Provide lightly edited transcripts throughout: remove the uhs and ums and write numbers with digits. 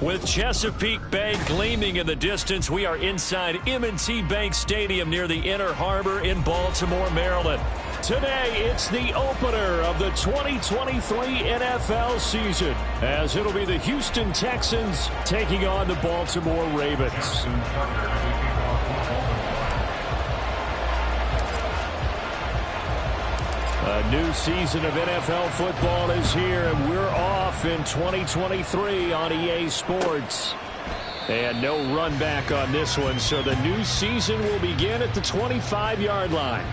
With Chesapeake Bay gleaming in the distance, we are inside M&T Bank Stadium near the Inner Harbor in Baltimore, Maryland. Today, it's the opener of the 2023 NFL season, as it'll be the Houston Texans taking on the Baltimore Ravens. A new season of NFL football is here, and we're off in 2023 on EA Sports. And no run back on this one, so the new season will begin at the 25-yard line.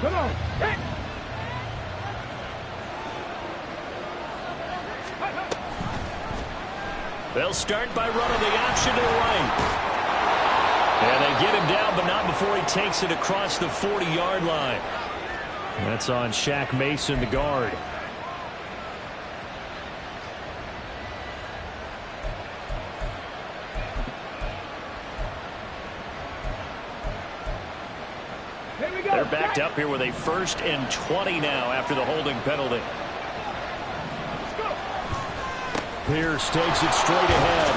Come on. Hey. They'll start by running the option to the right. And they get him down, but not before he takes it across the 40-yard line. That's on Shaq Mason, the guard. They're backed up here with a 1st and 20 now after the holding penalty. Pierce takes it straight ahead.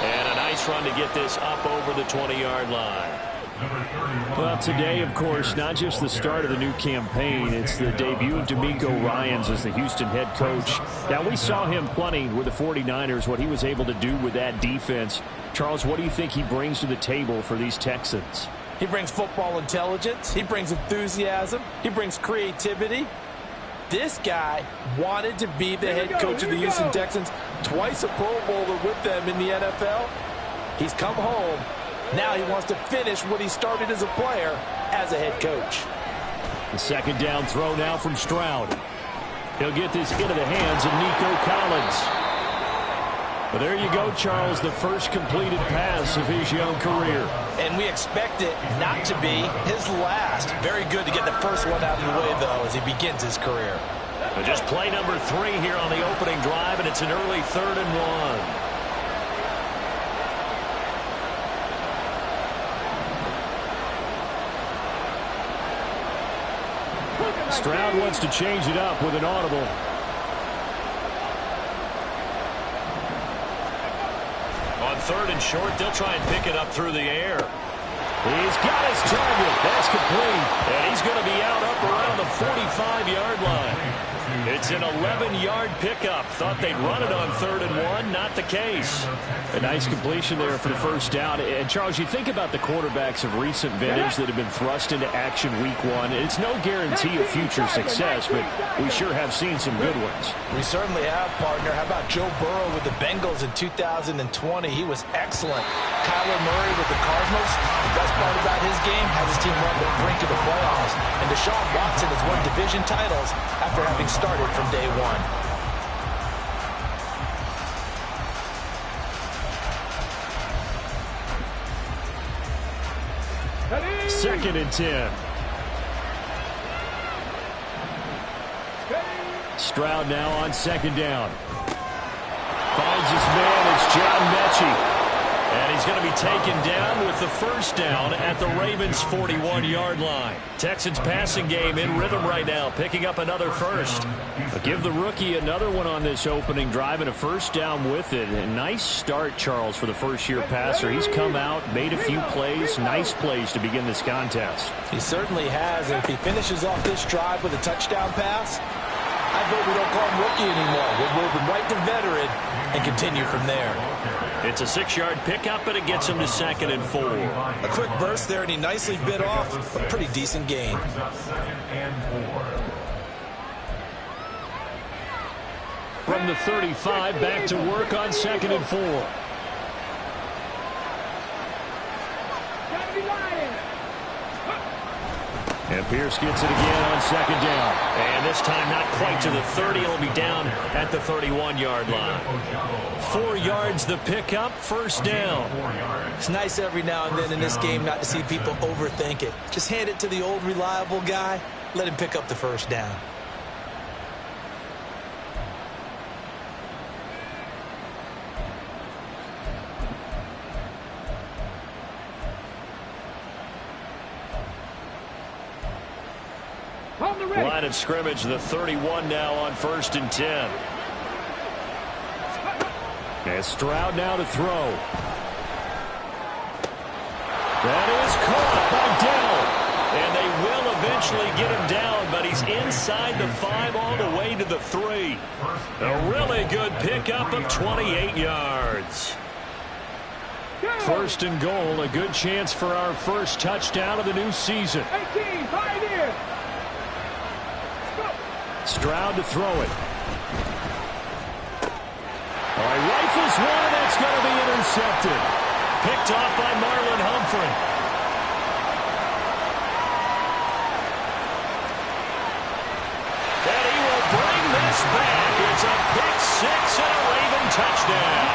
And a nice run to get this up over the 20-yard line. Well, today, of course, not just the start of the new campaign, it's the debut of D'Amico Ryans as the Houston head coach. Now, we saw him plenty with the 49ers, what he was able to do with that defense. Charles, what do you think he brings to the table for these Texans? He brings football intelligence. He brings enthusiasm. He brings creativity. This guy wanted to be the head coach of the Houston Texans, twice a Pro Bowler with them in the NFL. He's come home. Now he wants to finish what he started as a player as a head coach. The second down throw now from Stroud. He'll get this into the hands of Nico Collins. But there you go, Charles, the first completed pass of his young career. And we expect it not to be his last. Very good to get the first one out of the way, though, as he begins his career. But just play number 3 here on the opening drive, and it's an early 3rd and 1. Stroud wants to change it up with an audible. On 3rd and short, they'll try and pick it up through the air. He's got his target. That's complete. And he's going to be out up around the 45-yard line. It's an 11-yard pickup. Thought they'd run it on 3rd and 1. Not the case. A nice completion there for the first down. And, Charles, you think about the quarterbacks of recent vintage that have been thrust into action week 1. It's no guarantee of future success, but we sure have seen some good ones. We certainly have, partner. How about Joe Burrow with the Bengals in 2020? He was excellent. Kyler Murray with the Cardinals. The best part about his game has his team run the brink of the playoffs. And Deshaun Watson has won division titles after having started from day 1. 2nd and 10. Stroud now on 2nd down. Finds his man. It's John Mechie. And he's going to be taken down with the first down at the Ravens' 41-yard line. Texans passing game in rhythm right now, picking up another first. But give the rookie another one on this opening drive and a first down with it. A nice start, Charles, for the first-year passer. He's come out, made a few plays, nice plays to begin this contest. He certainly has, and if he finishes off this drive with a touchdown pass, I vote we don't call him rookie anymore. We'll move him right to veteran and continue from there. It's a 6-yard pickup, but it gets him to 2nd and 4. A quick burst there, and he nicely bit off a pretty decent gain. From the 35, back to work on 2nd and 4. And Pierce gets it again on 2nd down. And this time not quite to the 30. He'll be down at the 31-yard line. 4 yards the pickup, first down. It's nice every now and then in this game not to see people overthink it. Just hand it to the old reliable guy. Let him pick up the first down. On the ready. Line of scrimmage, the 31 now on 1st and 10. And Stroud now to throw. That is caught by Dell. And they will eventually get him down, but he's inside the 5 all the way to the 3. A really good pickup of 28 yards. 1st and goal, a good chance for our first touchdown of the new season. 18, Pioneers. Stroud to throw it. All right, rifles one, and that's going to be intercepted. Picked off by Marlon Humphrey. And he will bring this back. It's a pick 6 and a Raven touchdown.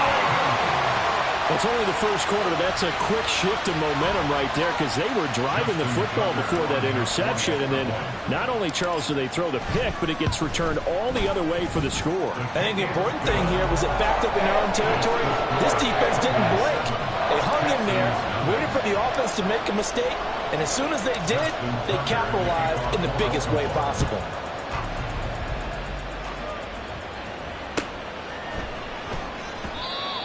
It's only the first quarter, but that's a quick shift of momentum right there because they were driving the football before that interception. And then not only, Charles, do they throw the pick, but it gets returned all the other way for the score. I think the important thing here was it backed up in their own territory. This defense didn't blink. They hung in there, waited for the offense to make a mistake, and as soon as they did, they capitalized in the biggest way possible.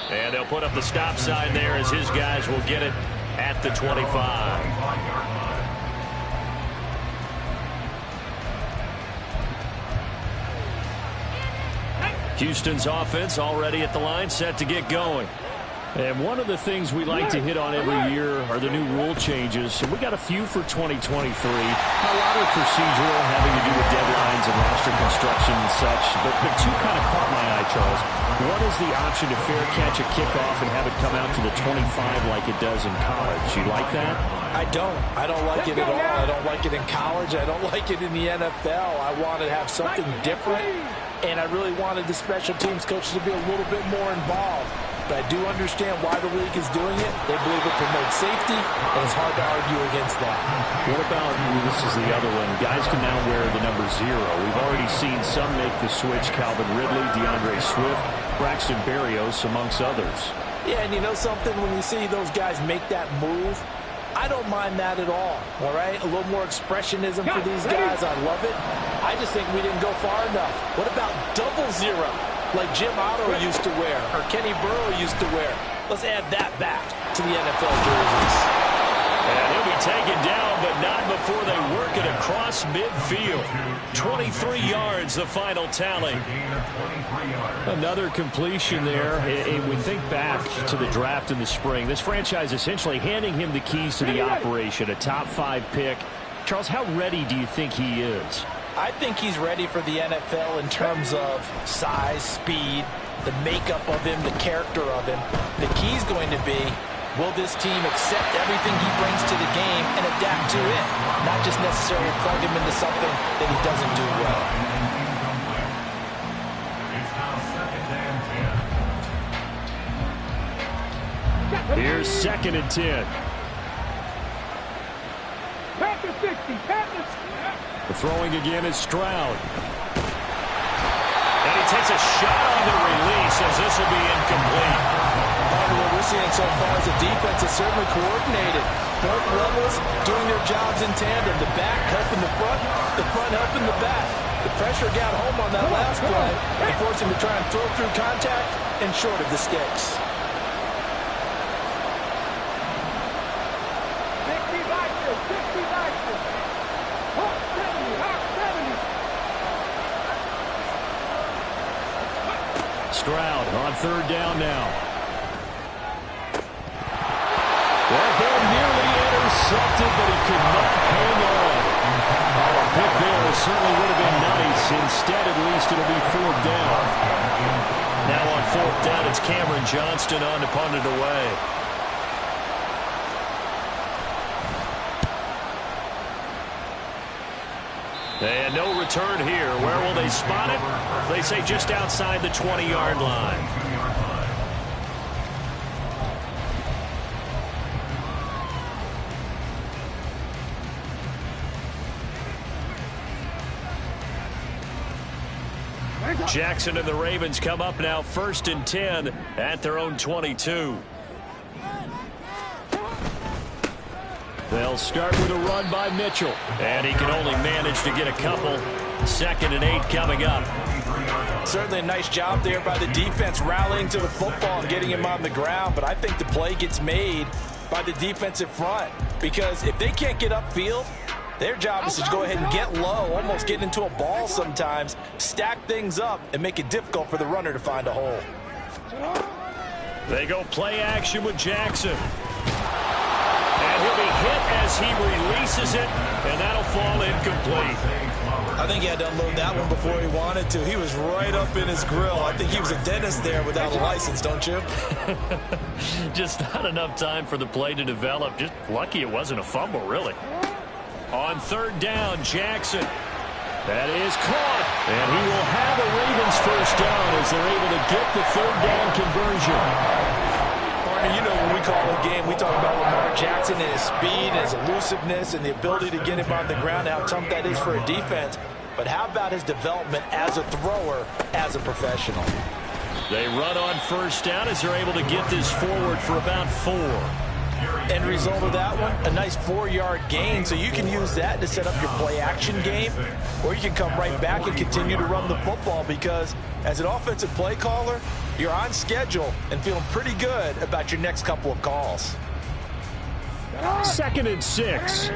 And they'll put up the stop sign there as his guys will get it at the 25. Houston's offense already at the line, set to get going. And one of the things we like to hit on every year are the new rule changes. And we got a few for 2023. A lot are procedural, having to do with deadlines and roster construction and such. But two kind of caught my eye, Charles. One is the option to fair catch a kickoff and have it come out to the 25 like it does in college. You like that? I don't. I don't like it at all. I don't like it in college. I don't like it in the NFL. I want to have something different. And I really wanted the special teams coaches to be a little bit more involved. But I do understand why the league is doing it. They believe it promotes safety, and it's hard to argue against that. What about, this is the other one, guys can now wear the number 0. We've already seen some make the switch, Calvin Ridley, DeAndre Swift, Braxton Berrios, amongst others. Yeah, and you know something? When you see those guys make that move, I don't mind that at all right? A little more expressionism for these guys. I love it. I just think we didn't go far enough. What about double 0? Like Jim Otto used to wear, or Kenny Burrow used to wear. Let's add that back to the NFL jerseys. And he'll be taken down, but not before they work it across midfield. 23 yards, the final tally. Another completion there. And we think back to the draft in the spring. This franchise essentially handing him the keys to the operation, a top 5 pick. Charles, how ready do you think he is? I think he's ready for the NFL in terms of size, speed, the makeup of him, the character of him. The key's going to be, will this team accept everything he brings to the game and adapt to it? Not just necessarily plug him into something that he doesn't do well. Here's 2nd and 10. Pass the 60. Pass the... The throwing again is Stroud. And he takes a shot on the release as this will be incomplete. What we're seeing so far is the defense is certainly coordinated. Both levels doing their jobs in tandem. The back helping the front helping the back. The pressure got home on that last play and forced him to try and throw through contact and short of the sticks. Stroud on 3rd down now. That ball nearly intercepted, but he could not hang on. A pick there certainly would have been nice. Instead, at least, it'll be 4th down. Now on 4th down, it's Cameron Johnston on to punt it away. And no return here. Where will they spot it? They say just outside the 20-yard line. Jackson and the Ravens come up now 1st and 10 at their own 22. The They'll start with a run by Mitchell. And he can only manage to get a couple. 2nd and 8 coming up. Certainly a nice job there by the defense rallying to the football and getting him on the ground. But I think the play gets made by the defensive front. Because if they can't get upfield, their job is to go ahead and get low, almost get into a ball sometimes, stack things up, and make it difficult for the runner to find a hole. They go play action with Jackson. And he'll be hit as he releases it, and that'll fall incomplete. I think he had to unload that one before he wanted to. He was right up in his grill. I think he was a dentist there without a license, don't you? Just not enough time for the play to develop. Just lucky it wasn't a fumble, really. On 3rd down, Jackson. That is caught. And he will have a Ravens first down as they're able to get the 3rd down conversion. Partner, you know when we call a game, we talk about Lamar Jackson and his speed and his elusiveness and the ability to get him on the ground, how tough that is for a defense. But how about his development as a thrower, as a professional? They run on 1st down as they're able to get this forward for about 4. End result of that one, a nice 4-yard gain, so you can use that to set up your play-action game, or you can come right back and continue to run the football because as an offensive play caller, you're on schedule and feeling pretty good about your next couple of calls. 2nd and 6.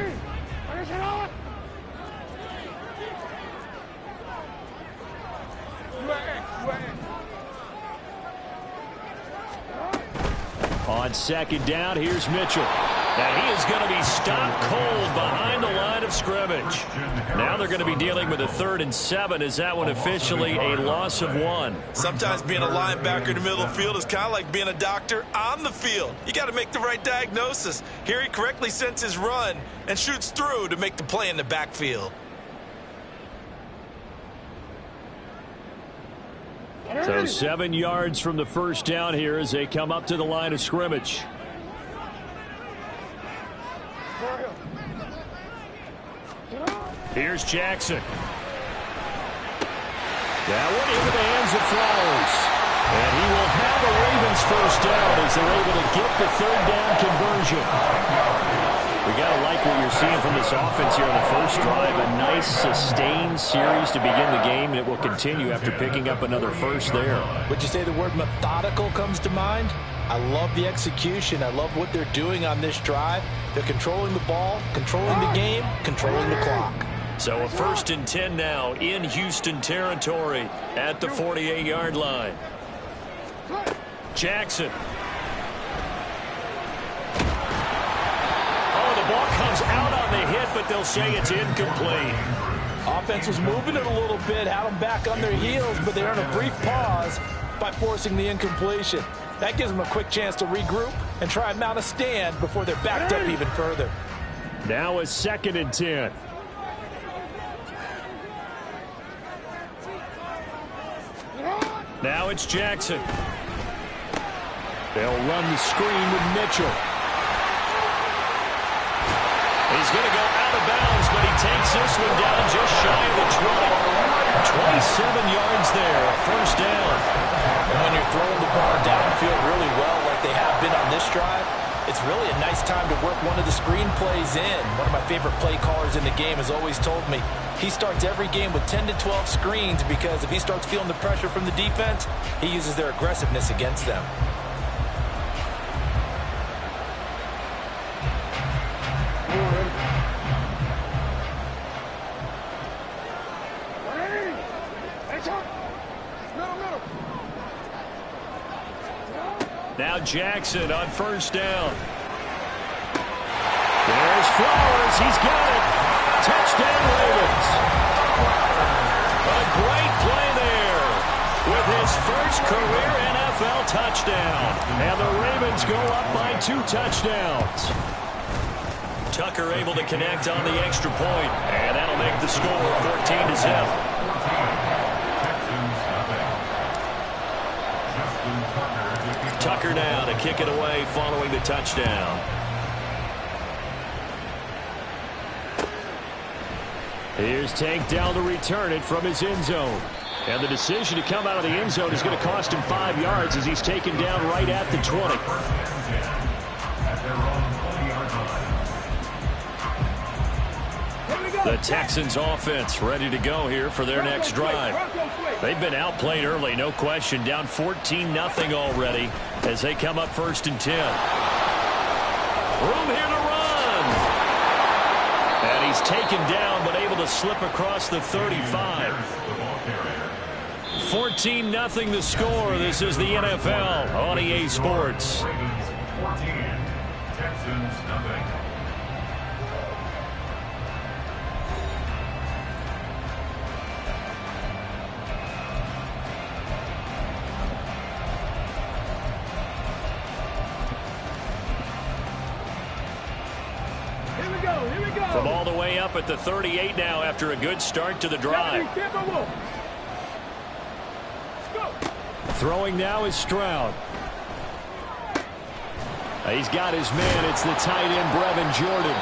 On 2nd down, here's Mitchell. And he is going to be stopped cold behind the line of scrimmage. Now they're going to be dealing with a 3rd and 7. Is that one officially a loss of 1? Sometimes being a linebacker in the middle of the field is kind of like being a doctor on the field. You got to make the right diagnosis. Here he correctly sends his run and shoots through to make the play in the backfield. So 7 yards from the first down here as they come up to the line of scrimmage. Here's Jackson. That one into the hands of Flowers. And he will have a Ravens first down as they're able to get the 3rd down conversion. We got to like what you're seeing from this offense here on the first drive. A nice sustained series to begin the game, and it will continue after picking up another first there. Would you say the word methodical comes to mind? I love the execution. I love what they're doing on this drive. They're controlling the ball, controlling the game, controlling the clock. So a 1st and 10 now in Houston territory at the 48-yard line. Jackson. Oh, the ball comes out on the hit, but they'll say it's incomplete. Offense was moving it a little bit, had them back on their heels, but they earned a brief pause by forcing the incompletion. That gives them a quick chance to regroup and try and mount a stand before they're backed up even further. Now a 2nd and 10. Now it's Jackson. They'll run the screen with Mitchell. He's going to go out of bounds, but he takes this one down just shy of the 20. 27 yards there, first down. And when you're throwing the ball downfield really well like they have been on this drive, it's really a nice time to work one of the screen plays in. One of my favorite play callers in the game has always told me he starts every game with 10 to 12 screens because if he starts feeling the pressure from the defense, he uses their aggressiveness against them. Now Jackson on first down. There's Flowers. He's got it. Touchdown Ravens. A great play there with his first career NFL touchdown. And the Ravens go up by 2 touchdowns. Tucker able to connect on the extra point. And that'll make the score 14-0. Tucker now to kick it away following the touchdown. Here's Tank down to return it from his end zone. And the decision to come out of the end zone is going to cost him 5 yards as he's taken down right at the 20. The Texans offense ready to go here for their next drive. They've been outplayed early, no question. Down 14-0 already as they come up 1st and 10. Room here to run. And he's taken down but able to slip across the 35. 14-0 the score. This is the NFL on EA Sports. 14, Texans nothing. From all the way up at the 38 now after a good start to the drive. Throwing now is Stroud. He's got his man. It's the tight end, Brevin Jordan.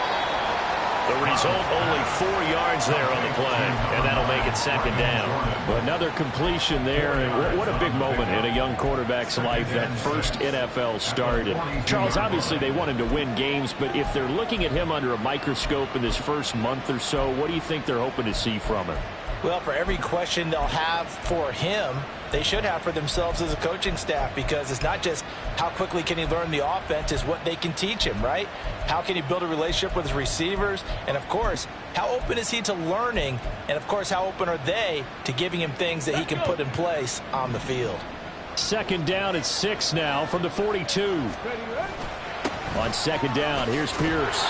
The result, only 4 yards there on the play, and that'll make it 2nd down. Well, another completion there, and what a big moment in a young quarterback's life, that first NFL start. And Charles, obviously they want him to win games, but if they're looking at him under a microscope in this first month or so, what do you think they're hoping to see from him? Well, for every question they'll have for him, they should have for themselves as a coaching staff, because it's not just how quickly can he learn the offense, it's what they can teach him, right? How can he build a relationship with his receivers? And, of course, how open is he to learning? And, of course, how open are they to giving him things that he can put in place on the field? 2nd down at 6 now from the 42. On 2nd down, here's Pierce.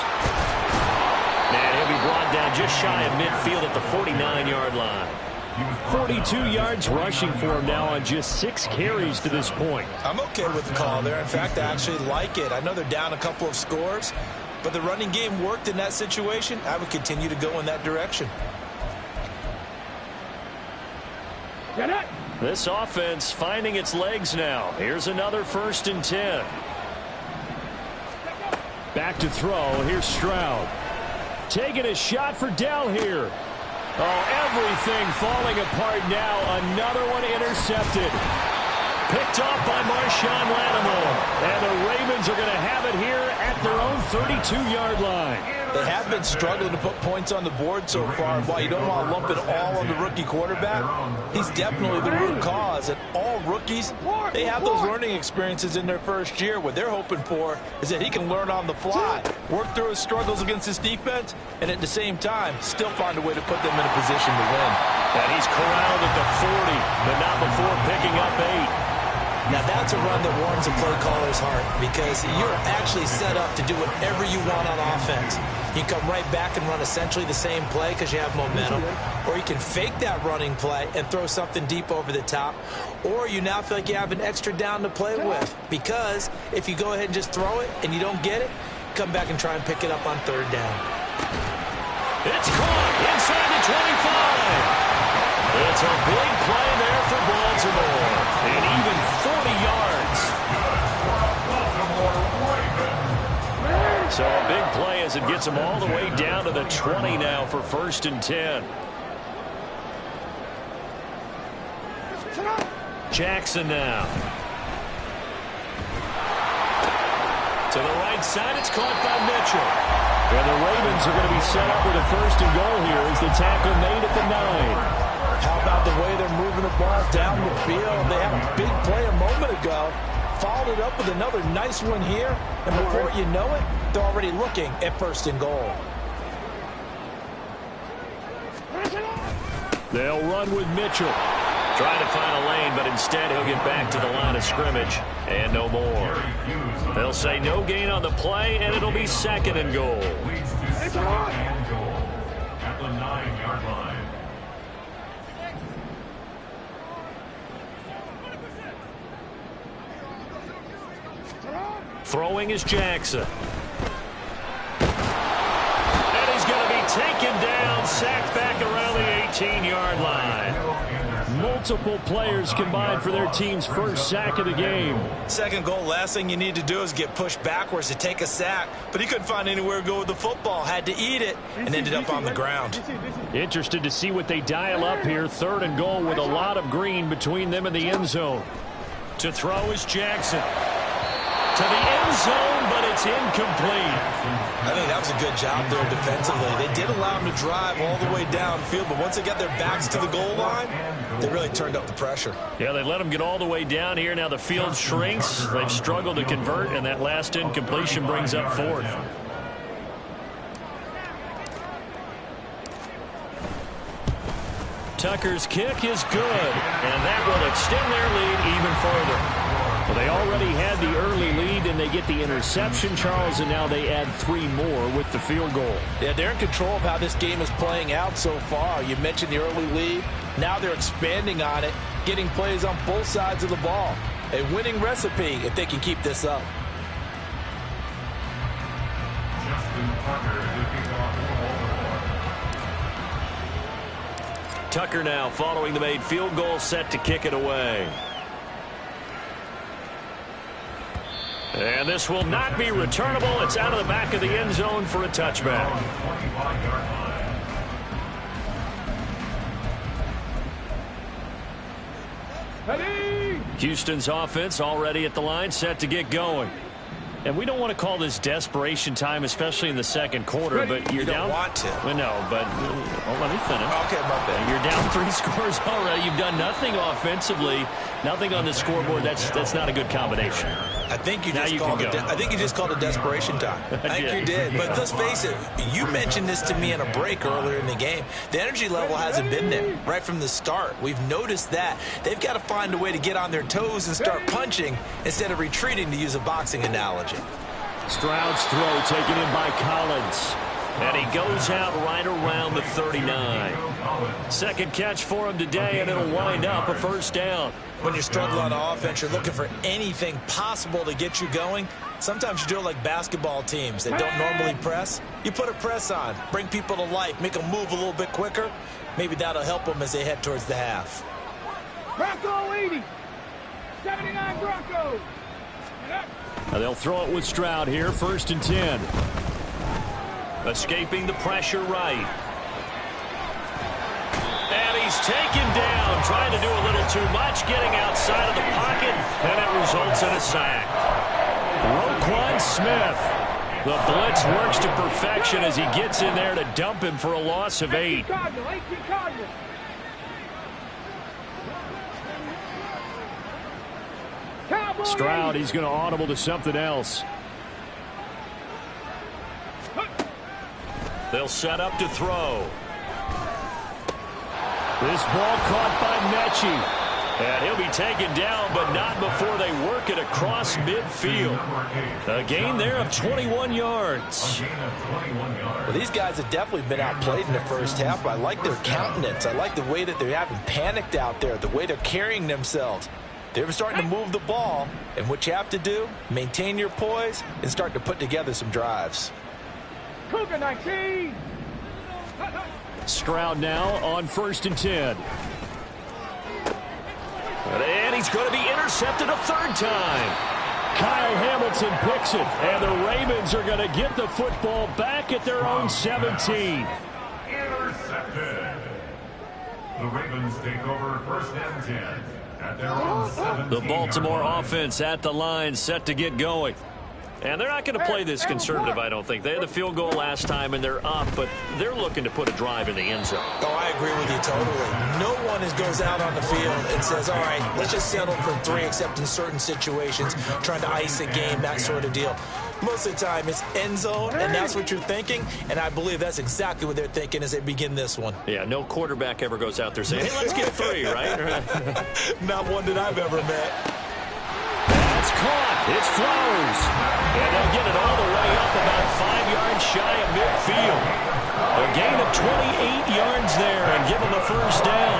And he'll be brought down just shy of midfield at the 49-yard line. 42 yards rushing for him now on just 6 carries to this point. I'm okay with the call there. In fact, I actually like it. I know they're down a couple of scores, but the running game worked in that situation. I would continue to go in that direction. This offense finding its legs now. Here's another 1st and 10. Back to throw. Here's Stroud. Taking a shot for Dell here. Oh, everything falling apart now. Another one intercepted. Picked off by Marshawn Lattimore. And the Ravens are going to have it here at their own 32-yard line. They have been struggling to put points on the board so far. While you don't want to lump it all on the rookie quarterback, he's definitely the root cause. And all rookies, they have those learning experiences in their first year. What they're hoping for is that he can learn on the fly, work through his struggles against his defense, and at the same time, still find a way to put them in a position to win. And he's corralled at the 40, but not before picking up 8. Now that's a run that warms a play caller's heart, because you're actually set up to do whatever you want on offense. You can come right back and run essentially the same play because you have momentum, or you can fake that running play and throw something deep over the top, or you now feel like you have an extra down to play with, because if you go ahead and just throw it and you don't get it, come back and try and pick it up on 3rd down. It's caught inside the 25. It's a big play there for Baltimore, and even 40 yards. So a big play as it gets them all the way down to the 20 now for 1st and 10. Jackson now. To the right side, it's caught by Mitchell. And the Ravens are going to be set up with a 1st and goal here as the tackle made at the 9. How about the way they're moving the ball down the field? They had a big play a moment ago, followed it up with another nice one here, and before you know it, they're already looking at 1st and goal. They'll run with Mitchell. Trying to find a lane, but instead he'll get back to the line of scrimmage, and no more. They'll say no gain on the play, and it'll be 2nd and goal. At the 9-yard line. Throwing is Jackson. And he's going to be taken down, sacked back around the 18-yard line. Multiple players combined for their team's first sack of the game. 2nd goal, last thing you need to do is get pushed backwards to take a sack. But he couldn't find anywhere to go with the football. Had to eat it and ended up on the ground. Interested to see what they dial up here. 3rd and goal with a lot of green between them and the end zone. To throw is Jackson. To the end zone, but it's incomplete. I think that was a good job there defensively. They did allow them to drive all the way downfield, but once they got their backs to the goal line, they really turned up the pressure. Yeah, they let them get all the way down here. Now the field shrinks. They've struggled to convert, and that last incompletion brings up fourth. Tucker's kick is good, and that will extend their lead even further. Well, they already had the early lead, and they get the interception, Charles, and now they add 3 more with the field goal. Yeah, they're in control of how this game is playing out so far. You mentioned the early lead. Now they're expanding on it, getting plays on both sides of the ball. A winning recipe if they can keep this up. Tucker now following the made field goal, set to kick it away. And this will not be returnable. It's out of the back of the end zone for a touchback. Houston's offense already at the line, set to get going. And we don't want to call this desperation time, especially in the second quarter, but you're down. You don't want to. Well, no, but let me finish. Okay, my bad. You're down 3 scores already. You've done nothing offensively, nothing on the scoreboard. That's not a good combination. I think you just called it desperation time. I think you did. But let's face it, you mentioned this to me in a break earlier in the game. The energy level hasn't been there right from the start. We've noticed that. They've got to find a way to get on their toes and start punching instead of retreating, to use a boxing analogy. Stroud's throw taken in by Collins. And he goes out right around the 39. Second catch for him today, and it'll wind up a first down. When you're struggling on offense, you're looking for anything possible to get you going. Sometimes you do it like basketball teams that don't normally press. You put a press on, bring people to life, make them move a little bit quicker. Maybe that'll help them as they head towards the half. Bronco 80. 79 Broncos. Now they'll throw it with Stroud here, 1st and 10. Escaping the pressure right. And he's taken down, trying to do a little too much, getting outside of the pocket, and it results in a sack. Roquan Smith. The blitz works to perfection as he gets in there to dump him for a loss of 8. Stroud, he's going to audible to something else. They'll set up to throw. This ball caught by Mechie. And he'll be taken down, but not before they work it across midfield. A gain there of 21 yards. Well, these guys have definitely been outplayed in the first half, but I like their countenance. I like the way that they haven't panicked out there, the way they're carrying themselves. They're starting to move the ball, and what you have to do, maintain your poise and start to put together some drives. Cougar 19. Stroud now on 1st and 10. And he's going to be intercepted a 3rd time. Kyle Hamilton picks it, and the Ravens are going to get the football back at their own 17. Intercepted. The Ravens take over 1st and 10 at their own 17. The Baltimore offense at the line, set to get going. And they're not going to play this conservative, I don't think. They had the field goal last time, and they're up, but they're looking to put a drive in the end zone. Oh, I agree with you totally. No one goes out on the field and says, all right, let's just settle for 3, except in certain situations, trying to ice a game, that sort of deal. Most of the time, it's end zone, and that's what you're thinking, and I believe that's exactly what they're thinking as they begin this one. Yeah, no quarterback ever goes out there saying, hey, let's get 3, right? Not one that I've ever met. It's caught. It's Flowers. And they'll get it all the way up about 5 yards shy of midfield. A gain of 28 yards there and give them the first down.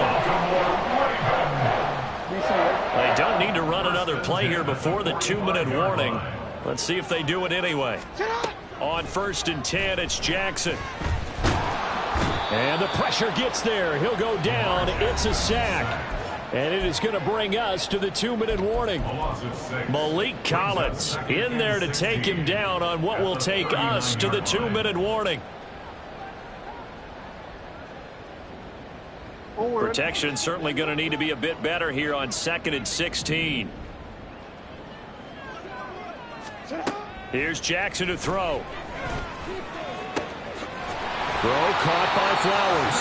They don't need to run another play here before the 2-minute warning. Let's see if they do it anyway. On 1st and 10, it's Jackson. And the pressure gets there. He'll go down. It's a sack. And it is going to bring us to the 2-minute warning. Malik Collins in there to take him down on what will take us to the 2-minute warning. Protection certainly going to need to be a bit better here on 2nd and 16. Here's Jackson to throw. Throw caught by Flowers.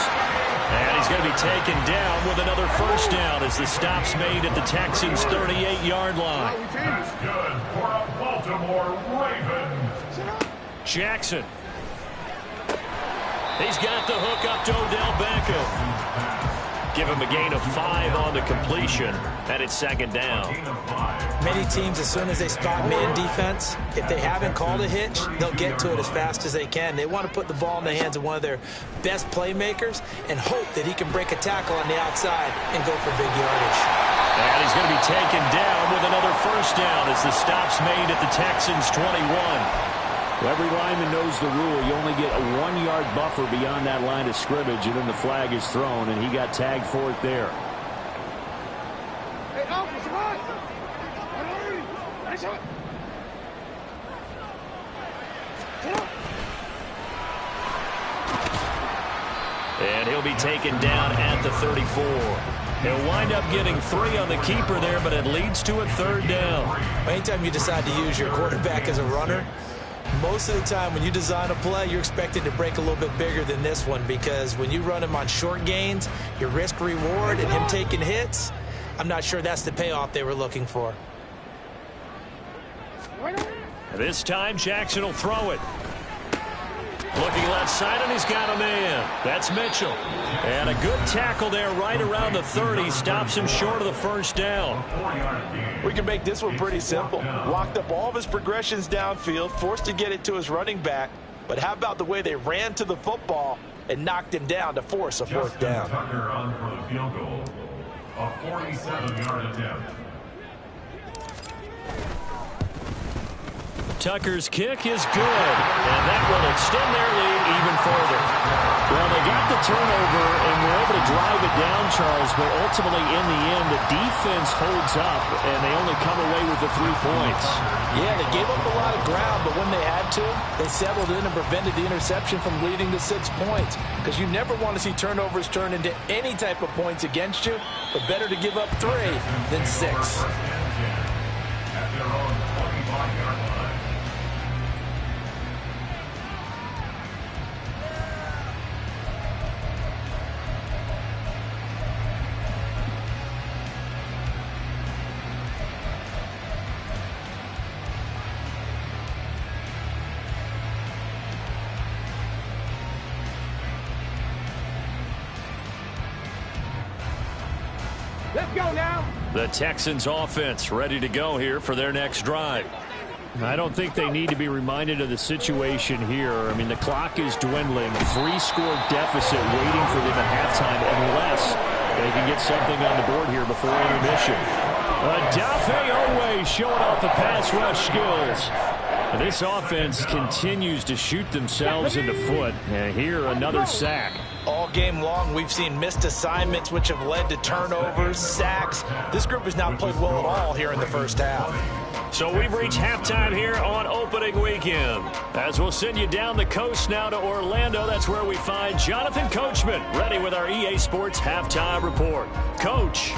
And he's going to be taken down with another first down as the stop's made at the Texans' 38-yard line. That's good for a Baltimore Ravens. Jackson. He's got the hook up to Odell Beckham. Give him a gain of 5 on the completion, and it's second down. Many teams, as soon as they spot man defense, if they haven't called a hitch, they'll get to it as fast as they can. They want to put the ball in the hands of one of their best playmakers and hope that he can break a tackle on the outside and go for big yardage. And he's going to be taken down with another first down as the stop's made at the Texans' 21. Well, every lineman knows the rule. You only get a 1-yard buffer beyond that line of scrimmage, and then the flag is thrown, and he got tagged for it there. Hey, officer, what? And he'll be taken down at the 34. He'll wind up getting 3 on the keeper there, but it leads to a third down. Anytime you decide to use your quarterback as a runner, most of the time when you design a play, you're expected to break a little bit bigger than this one, because when you run him on short gains, your risk-reward and him taking hits, I'm not sure that's the payoff they were looking for. This time, Jackson will throw it. Looking left side, and he's got a man. That's Mitchell. And a good tackle there right around the 30. Stops him short of the first down. We can make this one pretty simple. Locked up all of his progressions downfield, forced to get it to his running back. But how about the way they ran to the football and knocked him down to force a fourth down? Tucker on for the field goal. A 47-yard attempt. Tucker's kick is good, and that will extend their lead even further. Well, they got the turnover and were able to drive it down, Charles, but ultimately in the end, the defense holds up, and they only come away with the 3 points. Yeah, they gave up a lot of ground, but when they had to, they settled in and prevented the interception from leading to 6 points. Because you never want to see turnovers turn into any type of points against you, but better to give up 3 than 6. At their own 25-yard line. Let's go now. The Texans offense ready to go here for their next drive. I don't think they need to be reminded of the situation here. I mean, the clock is dwindling. 3-score deficit waiting for them at halftime unless they can get something on the board here before intermission. Dafe Owe showing off the pass rush skills. And this offense continues to shoot themselves in the foot. And here, another sack. All game long, we've seen missed assignments, which have led to turnovers, sacks. This group has not played well at all here in the first half. So we've reached halftime here on opening weekend. As we'll send you down the coast now to Orlando, that's where we find Jonathan Coachman, ready with our EA Sports Halftime Report. Coach.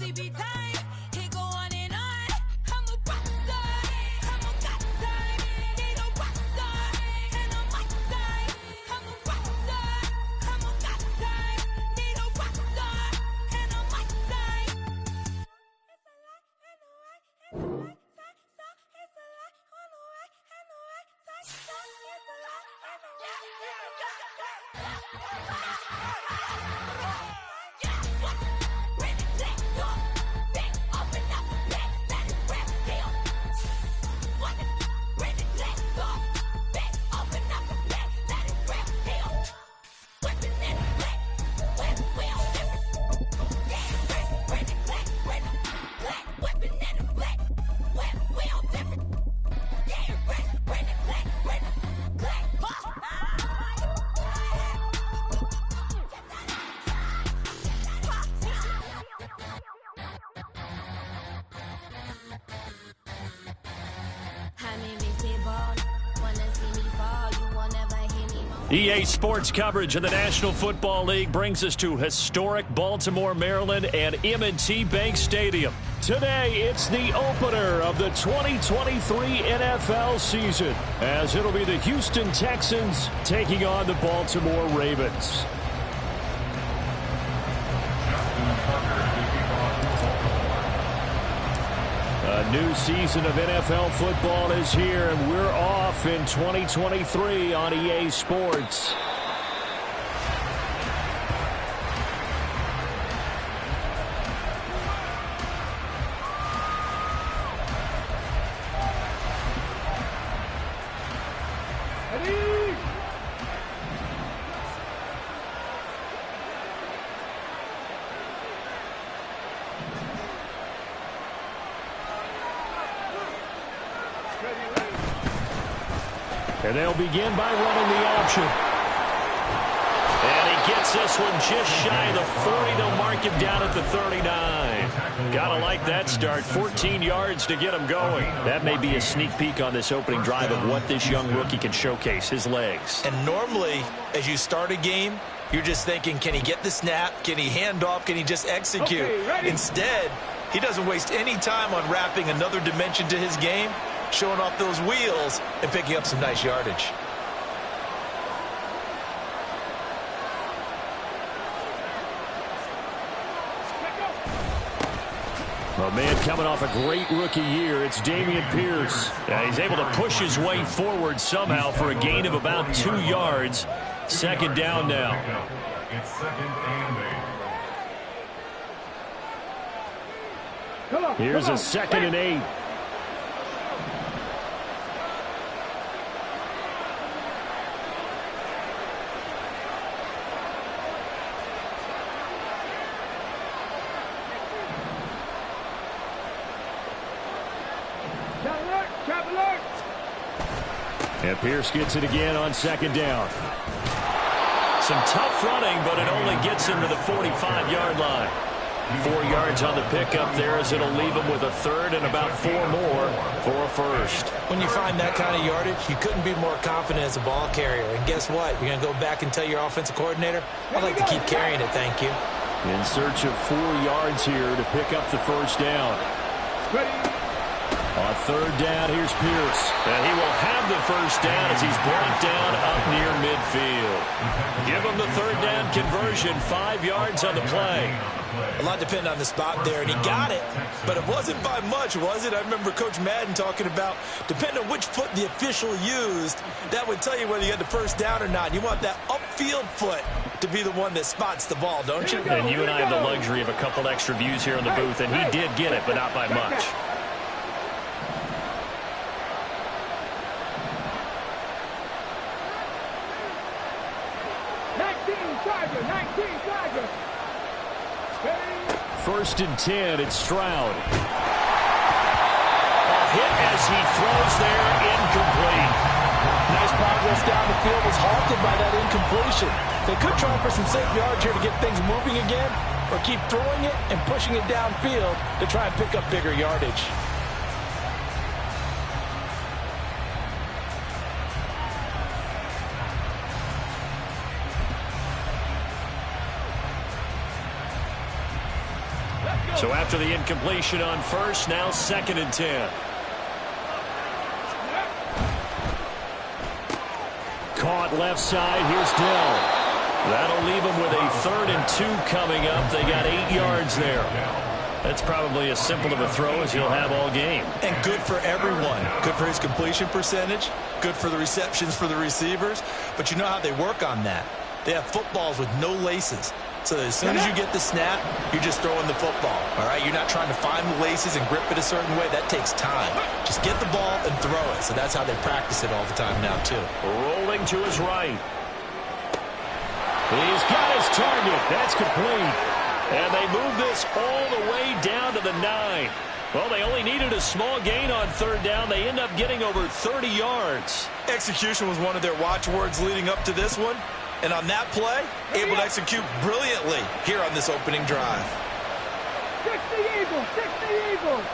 sleepy time. He go on and on. I'm a rock star. I'm a god time. Need a rock star. And a mic time. I'm a rock star. I'm a god time. Need a rock star. And a mic time. It's a lot and a right and a right time. So it's a lot on the right and the right time. So it's a lot and a right and a right time. Yeah, what? Bring it back, dog. Back, open up the back, let it rip, deal. What? Bring it back, dog. Back, open up the back, let it rip, deal. Whipping in the black, we all different. Yeah, bring it back, black, whipping in the black, we all different. Yeah, bring it back, black. EA Sports coverage of the National Football League brings us to historic Baltimore, Maryland, and M&T Bank Stadium. Today, it's the opener of the 2023 NFL season, as it'll be the Houston Texans taking on the Baltimore Ravens. A new season of NFL football is here, and we're off in 2023 on EA Sports. And they'll begin by running the option. And he gets this one just shy of the 40. They'll mark him down at the 39. Gotta like that start. 14 yards to get him going. That may be a sneak peek on this opening drive of what this young rookie can showcase, his legs. And normally, as you start a game, you're just thinking, can he get the snap? Can he hand off? Can he just execute? Okay, instead, he doesn't waste any time on wrapping another dimension to his game, showing off those wheels and picking up some nice yardage. A man coming off a great rookie year, it's Dameon Pierce. He's able to push his way forward somehow for a gain of about 2 yards. Second down now. It's second and 8. Here's a 2nd and 8. And Pierce gets it again on 2nd down. Some tough running, but it only gets him to the 45-yard line. 4 yards on the pickup there, as it'll leave him with a 3rd and about 4 more for a first. When you find that kind of yardage, you couldn't be more confident as a ball carrier. And guess what? You're going to go back and tell your offensive coordinator, I'd like to keep carrying it, thank you. In search of 4 yards here to pick up the first down. On 3rd down, here's Pierce. And he will have the first down as he's brought down up near midfield. Give him the 3rd down conversion, 5 yards on the play. A lot depended on the spot there, and he got it, but it wasn't by much, was it? I remember Coach Madden talking about, depending on which foot the official used, that would tell you whether you had the first down or not. You want that upfield foot to be the one that spots the ball, don't you? And you and I have the luxury of a couple extra views here in the booth, and he did get it, but not by much. First and 10, it's Stroud. A hit as he throws there, incomplete. Nice progress down the field, was halted by that incompletion. They could try for some safe yards here to get things moving again, or keep throwing it and pushing it downfield to try and pick up bigger yardage. So after the incompletion on first, now 2nd and 10. Caught left side. Here's Dell. That'll leave them with a 3rd and 2 coming up. They got 8 yards there. That's probably as simple of a throw as he'll have all game. And good for everyone. Good for his completion percentage. Good for the receptions for the receivers. But you know how they work on that. They have footballs with no laces. So as soon as you get the snap, you're just throwing the football. All right? You're not trying to find the laces and grip it a certain way. That takes time. Just get the ball and throw it. So that's how they practice it all the time now, too. Rolling to his right. He's got his target. That's complete. And they move this all the way down to the 9. Well, they only needed a small gain on 3rd down. They end up getting over 30 yards. Execution was one of their watchwords leading up to this one. And on that play, able to execute brilliantly here on this opening drive. 60 Eagles, 60 Eagles.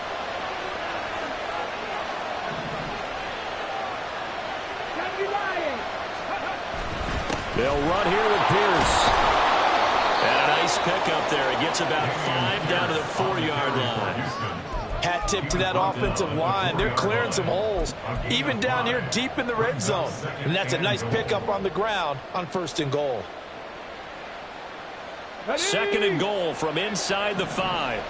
Gotta be lying. They'll run here with Pierce. And a nice pickup there. It gets about 5 down to the 4-yard line. Hat tip to that offensive line. They're clearing some holes, even down here deep in the red zone. And that's a nice pickup on the ground on 1st and goal. 2nd and goal from inside the 5.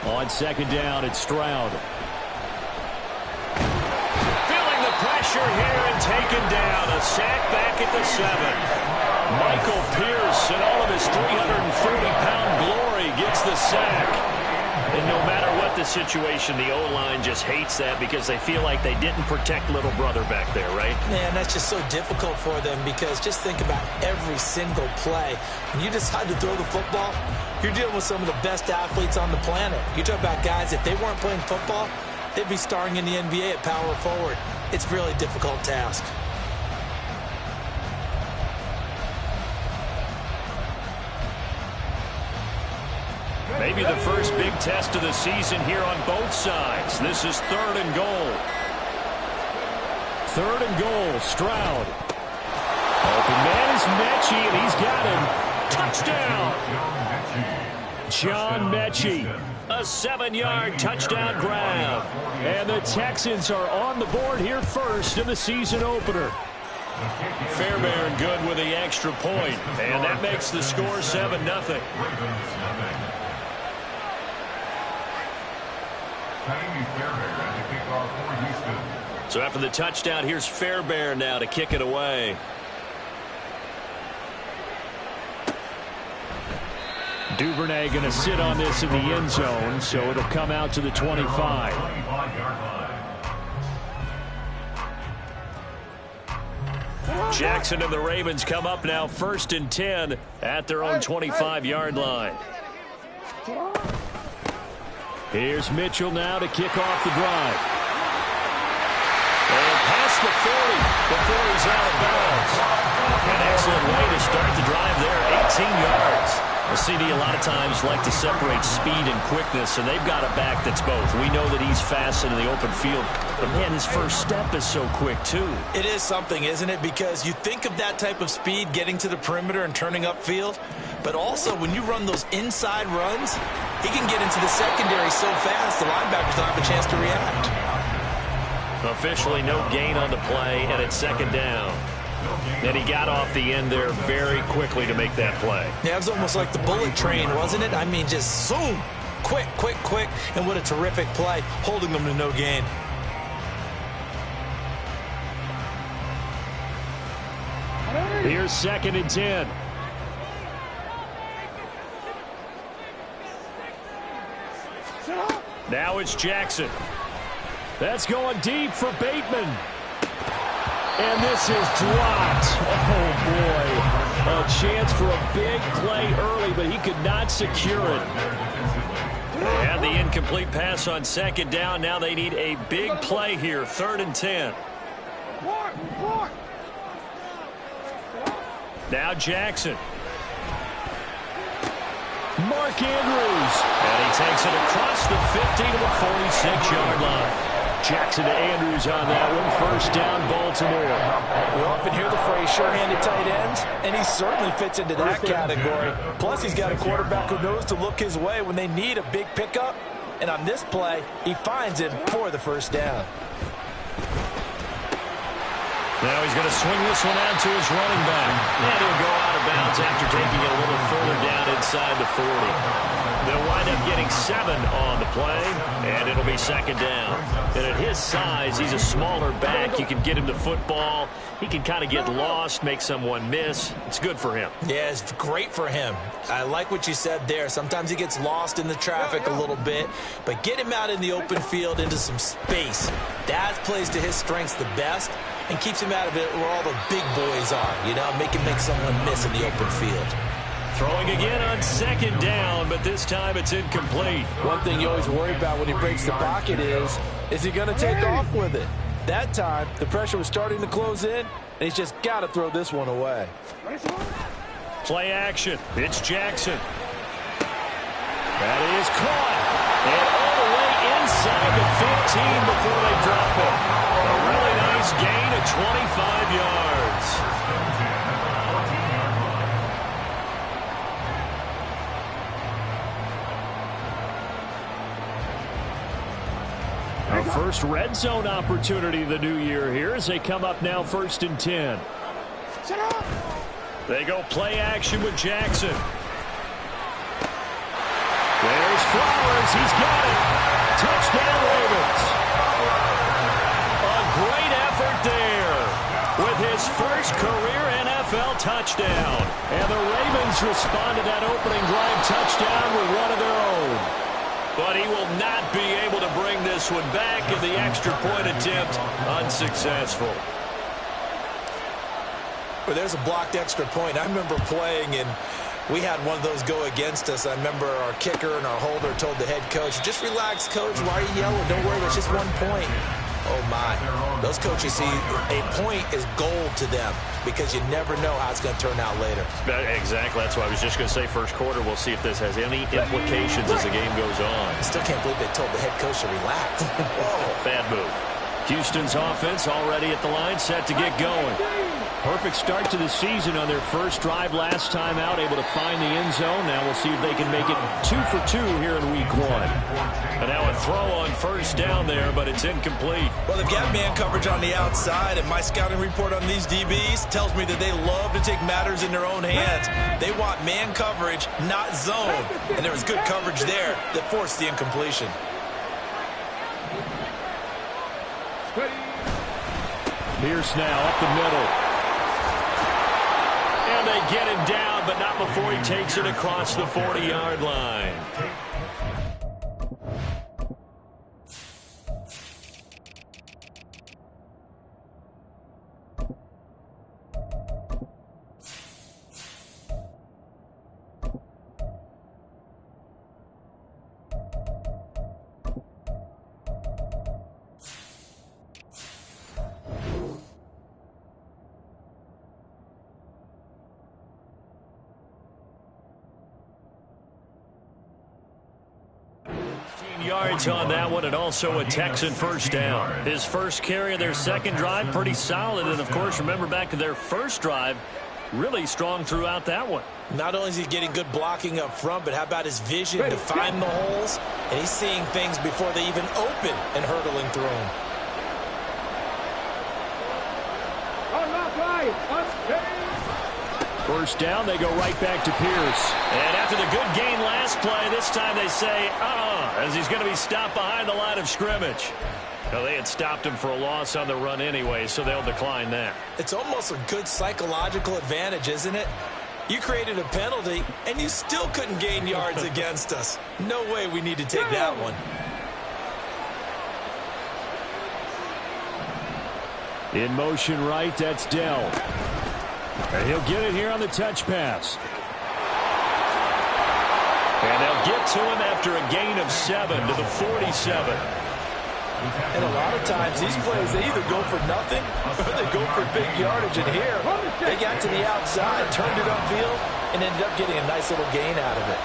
On 2nd down, it's Stroud. Feeling the pressure here and taken down. A sack back at the 7. Michael Pierce, in all of his 340-pound glory, gets the sack. And no matter what the situation, the O-line just hates that because they feel like they didn't protect little brother back there, right? Man, that's just so difficult for them because just think about every single play. When you decide to throw the football, you're dealing with some of the best athletes on the planet. You talk about guys, if they weren't playing football, they'd be starring in the NBA at power forward. It's a really difficult task. Maybe the first big test of the season here on both sides. This is 3rd and goal. 3rd and goal, Stroud. Open man is Mechie, and he's got him. Touchdown. John Mechie. A 7-yard touchdown grab. And the Texans are on the board here first in the season opener. Fairbairn good with the extra point. And that makes the score 7-0. So after the touchdown, here's Fairbairn now to kick it away. Duvernay going to sit on this in the end zone, so it'll come out to the 25. Jackson and the Ravens come up now 1st and 10 at their own 25-yard line. Here's Mitchell now to kick off the drive. And past the 40 before he's out of bounds. An excellent way to start the drive there, 18 yards. The CD a lot of times like to separate speed and quickness, and they've got a back that's both. We know that he's fast in the open field, but man, his first step is so quick too. It is something, isn't it? Because you think of that type of speed getting to the perimeter and turning upfield, but also when you run those inside runs, he can get into the secondary so fast the linebackers don't have a chance to react. Officially no gain on the play, and it's 2nd down. And he got off the end there very quickly to make that play. Yeah, it was almost like the bullet train, wasn't it? I mean, just zoom, quick, quick, quick, and what a terrific play, holding them to no gain. Here's 2nd and 10. Now it's Jackson. That's going deep for Bateman. And this is dropped. Oh, boy. A chance for a big play early, but he could not secure it. And the incomplete pass on 2nd down. Now they need a big play here, 3rd and 10. Now Jackson. Mark Andrews. And he takes it across the 50 to the 46-yard line. Jackson to Andrews on that one. First down, Baltimore. We often hear the phrase sure-handed tight ends, and he certainly fits into that category. Plus, he's got a quarterback who knows to look his way when they need a big pickup. And on this play, he finds him for the first down. Now he's going to swing this one out to his running back. And he'll go out of bounds after taking it a little further down inside the 40. They'll wind up getting 7 on the play, and it'll be second down. And at his size, he's a smaller back. You can get him to football. He can kind of get lost, make someone miss. It's good for him. Yeah, it's great for him. I like what you said there. Sometimes he gets lost in the traffic a little bit, but get him out in the open field into some space. That plays to his strengths the best and keeps him out of it where all the big boys are, you know, make him make someone miss in the open field. Throwing again on second down, but this time it's incomplete. One thing you always worry about when he breaks the pocket is he going to take off with it? That time, the pressure was starting to close in, and he's just got to throw this one away. Play action. It's Jackson. That is caught. And all the way inside the 15 before they drop it. A really nice gain of 25 yards. Our first red zone opportunity of the new year here as they come up now 1st and 10. They go play action with Jackson. There's Flowers. He's got it. Touchdown, Ravens. A great effort there with his first career NFL touchdown. And the Ravens respond to that opening drive touchdown with one of their own. But he will not be able to bring this one back, and the extra point attempt unsuccessful. Well, there's a blocked extra point. I remember playing, and we had one of those go against us. I remember our kicker and our holder told the head coach, just relax, coach. Why are you yelling? Don't worry, it's just 1 point. Oh, my. Those coaches see a point is gold to them because you never know how it's going to turn out later. Exactly. That's why I was just going to say first quarter. We'll see if this has any implications as the game goes on. I still can't believe they told the head coach to relax. Whoa. Bad move. Houston's offense already at the line, set to get going. Perfect start to the season on their first drive last time out, able to find the end zone. Now we'll see if they can make it 2 for 2 here in week 1. And now a throw on first down there, but it's incomplete. Well, they've got man coverage on the outside, and my scouting report on these DBs tells me that they love to take matters in their own hands. They want man coverage, not zone. And there was good coverage there that forced the incompletion. Pierce now up the middle. And they get him down, but not before he takes it across the 40-yard line. Yards on that one, and also a Texan first down. His first carry of their second drive, pretty solid. And, of course, remember back to their first drive, really strong throughout that one. Not only is he getting good blocking up front, but how about his vision to find the holes? And he's seeing things before they even open and hurdling through them. First down, they go right back to Pierce. And after the good gain last play, this time they say, as he's going to be stopped behind the line of scrimmage. Well, they had stopped him for a loss on the run anyway, so they'll decline that. It's almost a good psychological advantage, isn't it? You created a penalty, and you still couldn't gain yards against us. No way we need to take that one. In motion right, that's Dell. And he'll get it here on the touch pass. And they'll get to him after a gain of 7 to the 47. And a lot of times, these plays, they either go for nothing or they go for big yardage. And here, they got to the outside, turned it upfield, and ended up getting a nice little gain out of it.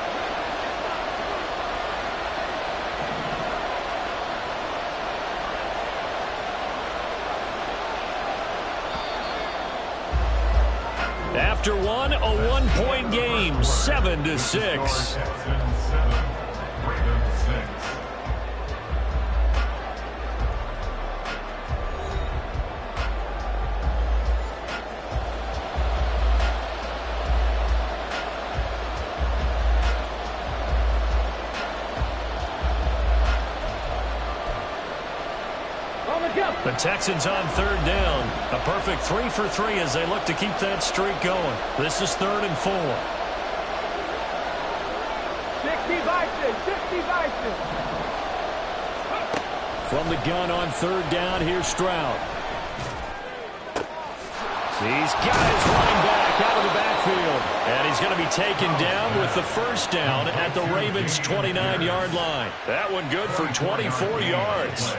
After one, a 1-point game, 7-6. The Texans on third down. A perfect 3 for 3 as they look to keep that streak going. This is 3rd and 4. 60 Vikings, 60 Vikings. From the gun on third down, here's Stroud. He's got his running back out of the backfield. And he's going to be taken down with the first down at the Ravens' 29-yard line. That one good for 24 yards.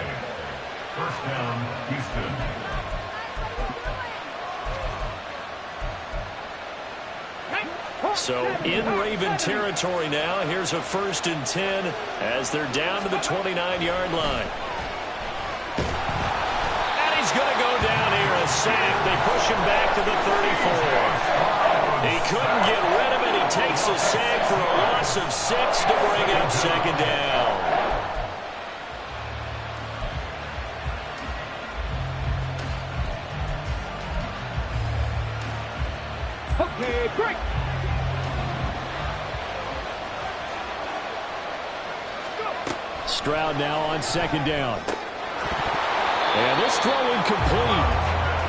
First down, Houston. So in Raven territory now. Here's a 1st and 10 as they're down to the 29-yard line. And he's going to go down here, a sack. They push him back to the 34. He couldn't get rid of it. He takes a sack for a loss of 6 to bring up 2nd down. Okay, break. Stroud now on 2nd down. And this throw incomplete.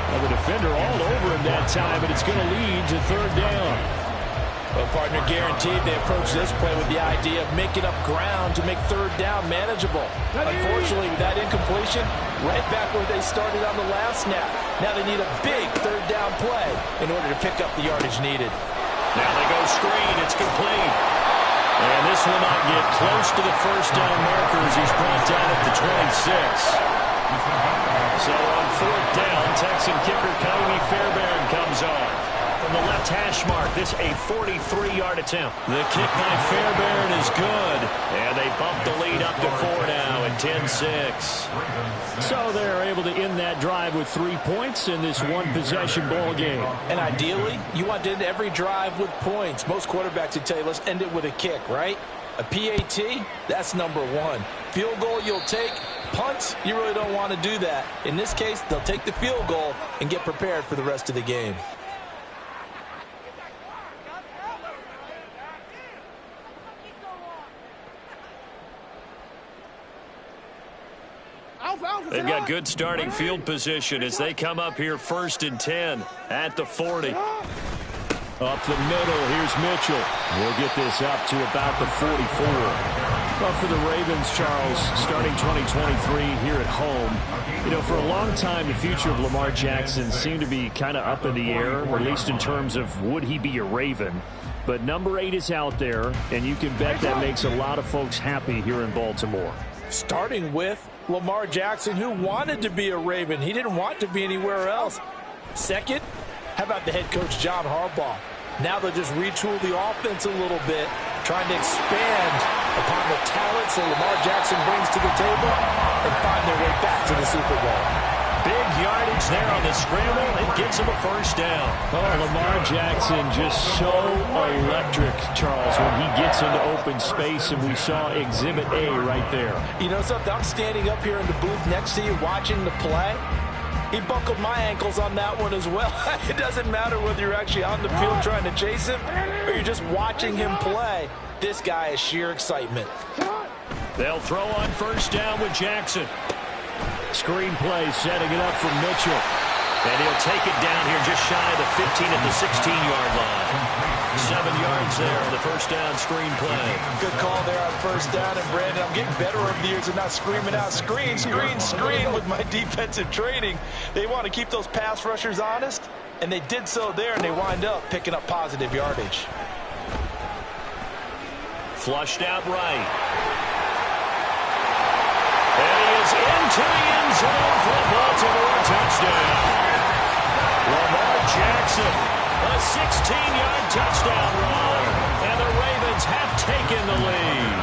Well, the defender all over him that time, but it's going to lead to 3rd down. Well, partner, guaranteed they approach this play with the idea of making up ground to make 3rd down manageable. Unfortunately, with that incompletion, right back where they started on the last snap. Now they need a big 3rd down play in order to pick up the yardage needed. Now they go screen. It's complete. And this will not get close to the first down markers. He's brought down at the 26. So on 4th down, Texan kicker Kylie Fairbairn comes on. From the left hash mark, this a 43-yard attempt. The kick by Fairbairn is good. And they bump the lead up to 4 now at 10-6. So they're able to end that drive with 3 points in this one-possession ball game. And ideally, you want to end every drive with points. Most quarterbacks would tell you, let's end it with a kick, right? A PAT, that's number 1. Field goal you'll take. Punts, you really don't want to do that. In this case, they'll take the field goal and get prepared for the rest of the game. They've got good starting field position as they come up here 1st and 10 at the 40. Up the middle, here's Mitchell. We'll get this up to about the 44. Well, for the Ravens, Charles, starting 2023 here at home, you know, for a long time, the future of Lamar Jackson seemed to be kind of up in the air, or at least in terms of would he be a Raven. But number 8 is out there, and you can bet that makes a lot of folks happy here in Baltimore. Starting with Lamar Jackson, who wanted to be a Raven. He didn't want to be anywhere else. Second, how about the head coach, John Harbaugh? Now they'll just retool the offense a little bit, trying to expand upon the talents that Lamar Jackson brings to the table and find their way back to the Super Bowl. Big yardage there on the scramble. It gets him a first down. Oh, Lamar Jackson just so electric, Charles, when he gets into open space, and we saw Exhibit A right there. You know something? I'm standing up here in the booth next to you watching the play. He buckled my ankles on that one as well. It doesn't matter whether you're actually on the field trying to chase him or you're just watching him play. This guy is sheer excitement. They'll throw on first down with Jackson. Screen play, setting it up for Mitchell. And he'll take it down here just shy of the 15 at the 16-yard line. 7 yards there on the first down screen play. Good call there on first down. And, Brandon, I'm getting better over the years and not screaming out, screen, screen, screen with my defensive training. They want to keep those pass rushers honest, and they did so there, and they wind up picking up positive yardage. Flushed out right. And he is into the end zone for a Baltimore touchdown. Lamar Jackson, a 16-yard touchdown run, and the Ravens have taken the lead.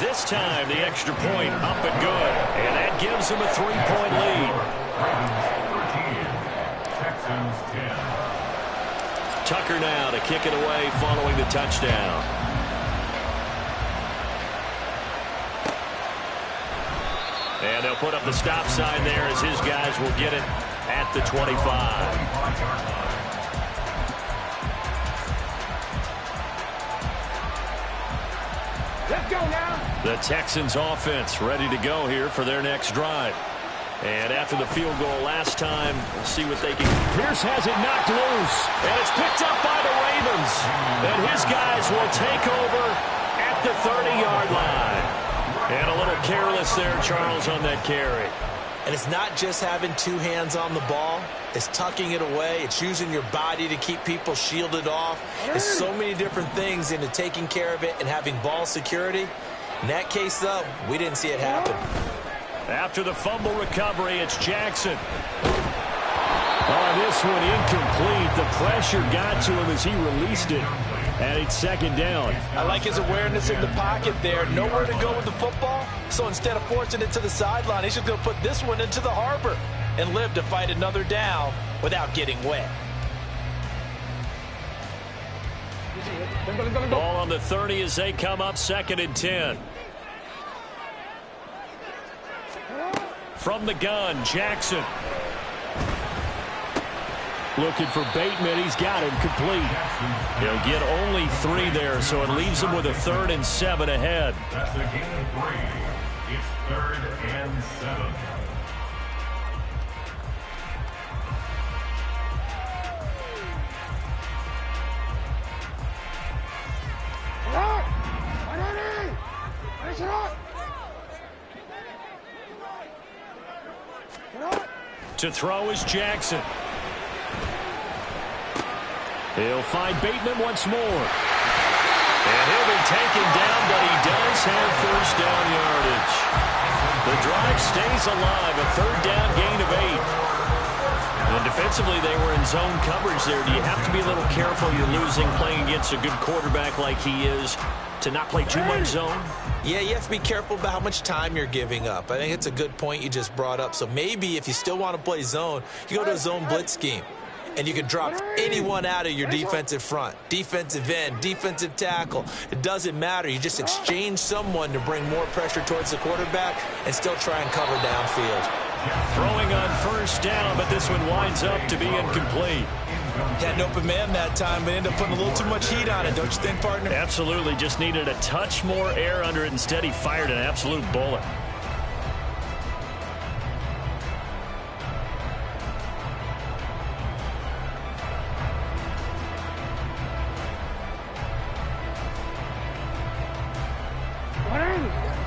This time, the extra point up and good, and that gives them a 3-point lead. Ravens 13, Texans 10. Tucker now to kick it away following the touchdown. And they'll put up the stop sign there as his guys will get it at the 25. Let's go now. The Texans offense ready to go here for their next drive. And after the field goal last time, we'll see what they can. Pierce has it knocked loose. And it's picked up by the Ravens. And his guys will take over at the 30-yard line. And a little careless there, Charles, on that carry. And it's not just having two hands on the ball. It's tucking it away. It's using your body to keep people shielded off. There's so many different things into taking care of it and having ball security. In that case, though, we didn't see it happen. After the fumble recovery, it's Jackson. Oh, this one incomplete. The pressure got to him as he released it. And it's second down. I like his awareness in the pocket there. Nowhere to go with the football. So instead of forcing it to the sideline, he's just going to put this one into the harbor and live to fight another down without getting wet. Ball on the 30 as they come up, 2nd and 10. From the gun, Jackson. Looking for Bateman. He's got him complete. He'll get only 3 there, so it leaves him with a 3rd and 7 ahead. That's a gain of 3. It's 3rd and 7. To throw is Jackson. He'll find Bateman once more. And he'll be taken down, but he does have first down yardage. The drive stays alive, a 3rd down gain of 8. And defensively, they were in zone coverage there. Do you have to be a little careful? You're losing playing against a good quarterback like he is to not play too much zone? Yeah, you have to be careful about how much time you're giving up. I think it's a good point you just brought up. So maybe if you still want to play zone, you go to a zone blitz scheme. And you can drop anyone out of your defensive front, defensive end, defensive tackle. It doesn't matter. You just exchange someone to bring more pressure towards the quarterback and still try and cover downfield. Throwing on first down, but this one winds up to be incomplete. Had an open man that time, but ended up putting a little too much heat on it, don't you think, partner? Absolutely. Just needed a touch more air under it. Instead, he fired an absolute bullet.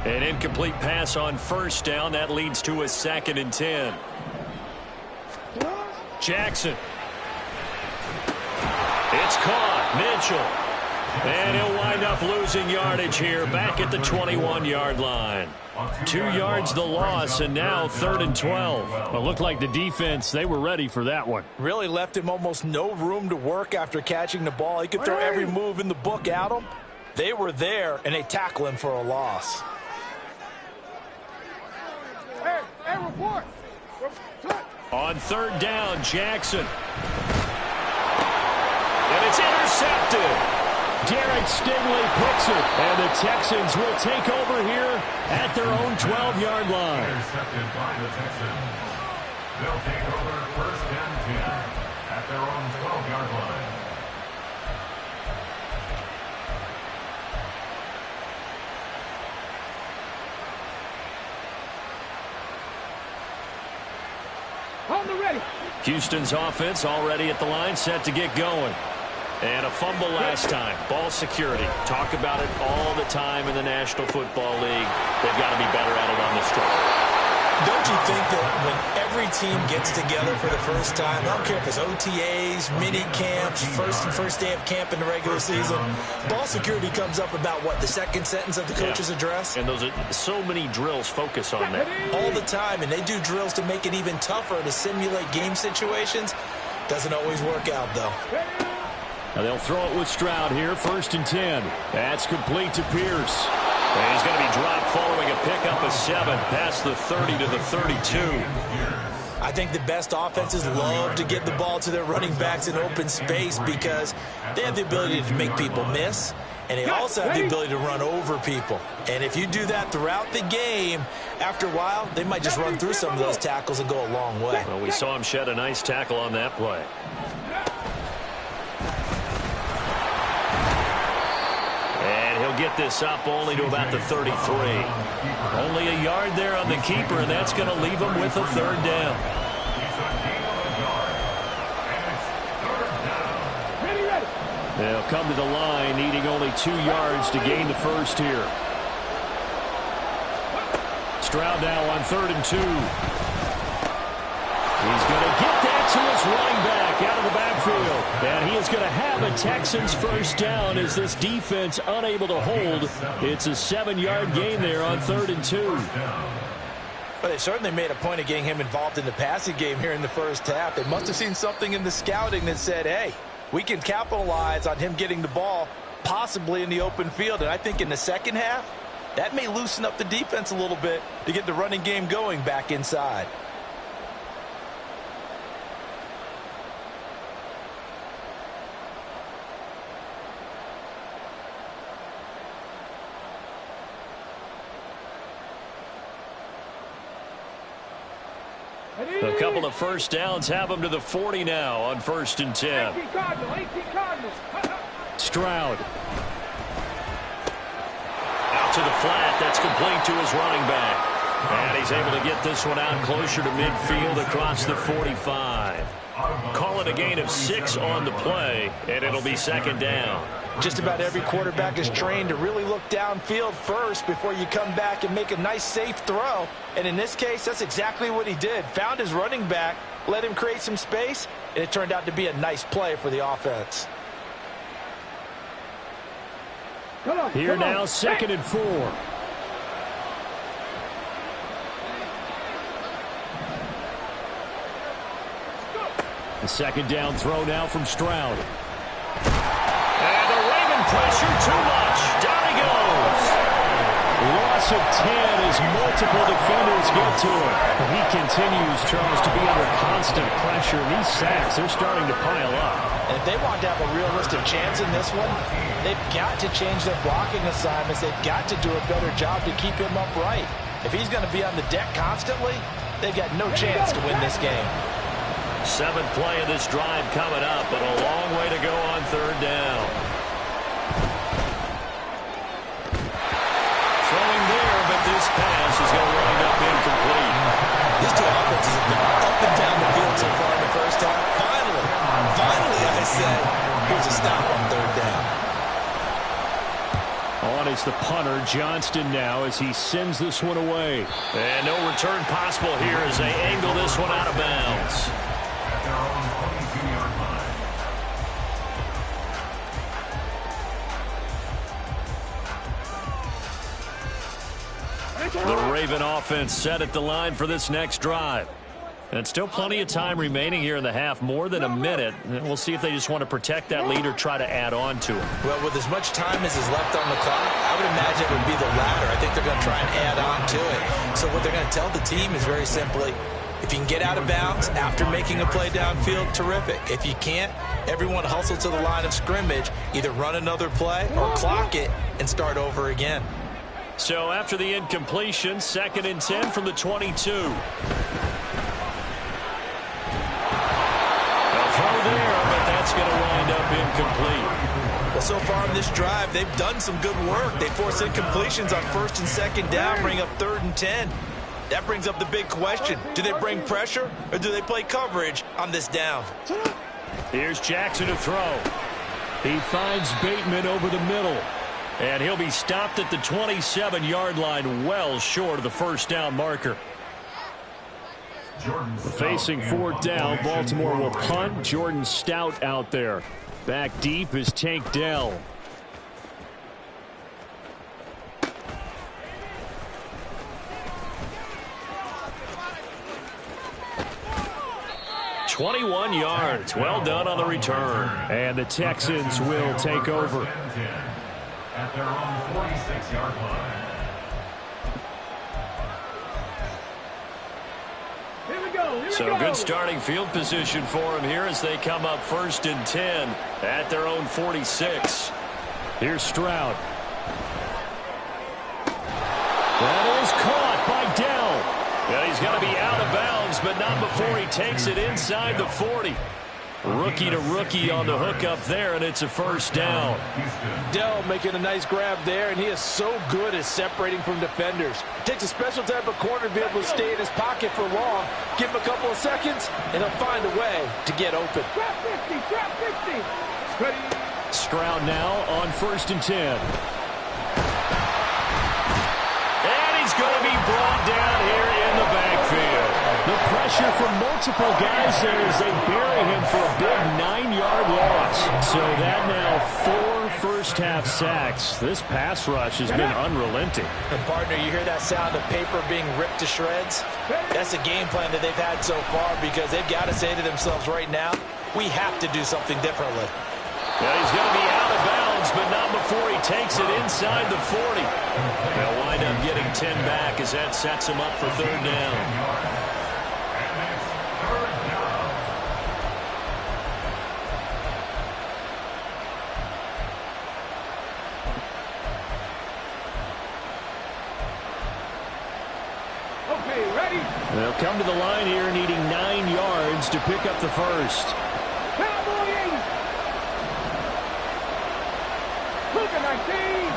An incomplete pass on first down. That leads to a 2nd and 10. Jackson. It's caught. Mitchell. And he'll wind up losing yardage here back at the 21-yard line. 2 yards the loss, and now 3rd and 12. Well, it looked like the defense, they were ready for that one. Really left him almost no room to work after catching the ball. He could throw every move in the book at him. They were there, and they tackle him for a loss. Hey, report. On 3rd down, Jackson. And it's intercepted. Derek Stingley picks it, and the Texans will take over here at their own 12-yard line. Intercepted by the Texans. They'll take over 1st and 10 at their own 12-yard line. On the ready. Houston's offense already at the line, set to get going. And a fumble last time. Ball security. Talk about it all the time in the National Football League. They've got to be better at it on this drive. Don't you think that when every team gets together for the first time, I don't care if it's OTAs, mini camps, first day of camp in the regular season, ball security comes up about, what, the second sentence of the coach's address? And those are so many drills focus on that. All the time, and they do drills to make it even tougher to simulate game situations. Doesn't always work out, though. Now they'll throw it with Stroud here, 1st and 10. That's complete to Pierce. And he's going to be dropped following a pickup of 7 past the 30 to the 32. I think the best offenses love to give the ball to their running backs in open space because they have the ability to make people miss, and they also have the ability to run over people. And if you do that throughout the game, after a while, they might just run through some of those tackles and go a long way. Well, we saw him shed a nice tackle on that play. And he'll get this up only to about the 33. Only a yard there on the keeper, and that's going to leave him with a third down. They'll come to the line, needing only 2 yards to gain the first here. Stroud now on 3rd and 2. He's going to get that to his running back out of the backfield. And he is going to have a Texans first down as this defense unable to hold. It's a 7-yard gain there on 3rd and 2. But they certainly made a point of getting him involved in the passing game here in the first half. They must have seen something in the scouting that said, hey, we can capitalize on him getting the ball possibly in the open field. And I think in the second half, that may loosen up the defense a little bit to get the running game going back inside. A couple of first downs have them to the 40 now on 1st and 10. Stroud. Out to the flat. That's complete to his running back. And he's able to get this one out closer to midfield across the 45. Call it a gain of 6 on the play, and it'll be 2nd down. Just about every quarterback is trained to really look downfield first before you come back and make a nice, safe throw. And in this case, that's exactly what he did. Found his running back, let him create some space, and it turned out to be a nice play for the offense. Here now, 2nd and 4. The 2nd down throw now from Stroud. And the Raven pressure too much. Down he goes. Loss of 10 as multiple defenders get to him. He continues, Charles, to be under constant pressure. These sacks, they're starting to pile up. And if they want to have a realistic chance in this one, they've got to change their blocking assignments. They've got to do a better job to keep him upright. If he's going to be on the deck constantly, they've got no chance to win this game. 7th play of this drive coming up, but a long way to go on 3rd down. Throwing there, but this pass is going to wind up incomplete. These two offenses have gone up and down the field so far in the first half. Finally, I say, here's a stop on 3rd down. On is the punter, Johnston now, as he sends this one away. And no return possible here as they angle this one out of bounds. At their own 22-yard line. The Raven offense set at the line for this next drive. And still plenty of time remaining here in the half, more than a minute. And we'll see if they just want to protect that lead or try to add on to it. Well, with as much time as is left on the clock, I would imagine it would be the latter. I think they're going to try and add on to it. So what they're going to tell the team is very simply, if you can get out of bounds after making a play downfield, terrific. If you can't, everyone hustle to the line of scrimmage, either run another play or clock it and start over again. So after the incompletion, 2nd and 10 from the 22. Throw there, but that's going to wind up incomplete. Well, so far in this drive, they've done some good work. They force incompletions on 1st and 2nd down, bring up 3rd and 10. That brings up the big question. Do they bring pressure or do they play coverage on this down? Here's Jackson to throw. He finds Bateman over the middle. And he'll be stopped at the 27-yard line, well short of the first down marker. Facing 4th down, Baltimore will punt. Jordan Stout out there. Back deep is Tank Dell. "21 yards. Well done on the return. And the Texans will take over. At their own 46-yard line. Here we go. So good starting field position for him here as they come up 1st and 10 at their own 46. Here's Stroud. That is caught by Dell. Yeah, he's got to be out of bounds, but not before he takes it inside the 40. Rookie to rookie on the hook up there, and it's a 1st down. Dell making a nice grab there, and he is so good at separating from defenders. Takes a special type of corner to be able to stay in his pocket for long. Give him a couple of seconds, and he'll find a way to get open. Trap 50, trap 50. Ready. Stroud now on 1st and 10. And he's going to be brought down here in the backfield. The pressure from multiple guys there as they bury him for a big 9-yard loss. So that now 4 first-half sacks. This pass rush has been unrelenting. And partner, you hear that sound of paper being ripped to shreds? That's a game plan that they've had so far because they've got to say to themselves right now, we have to do something differently. Yeah, he's going to be out of bounds, but not before he takes it inside the 40. They'll wind up getting 10 back as that sets him up for 3rd down. Okay, ready. They'll come to the line here needing 9 yards to pick up the 1st. Cowboy 80. Look at 19.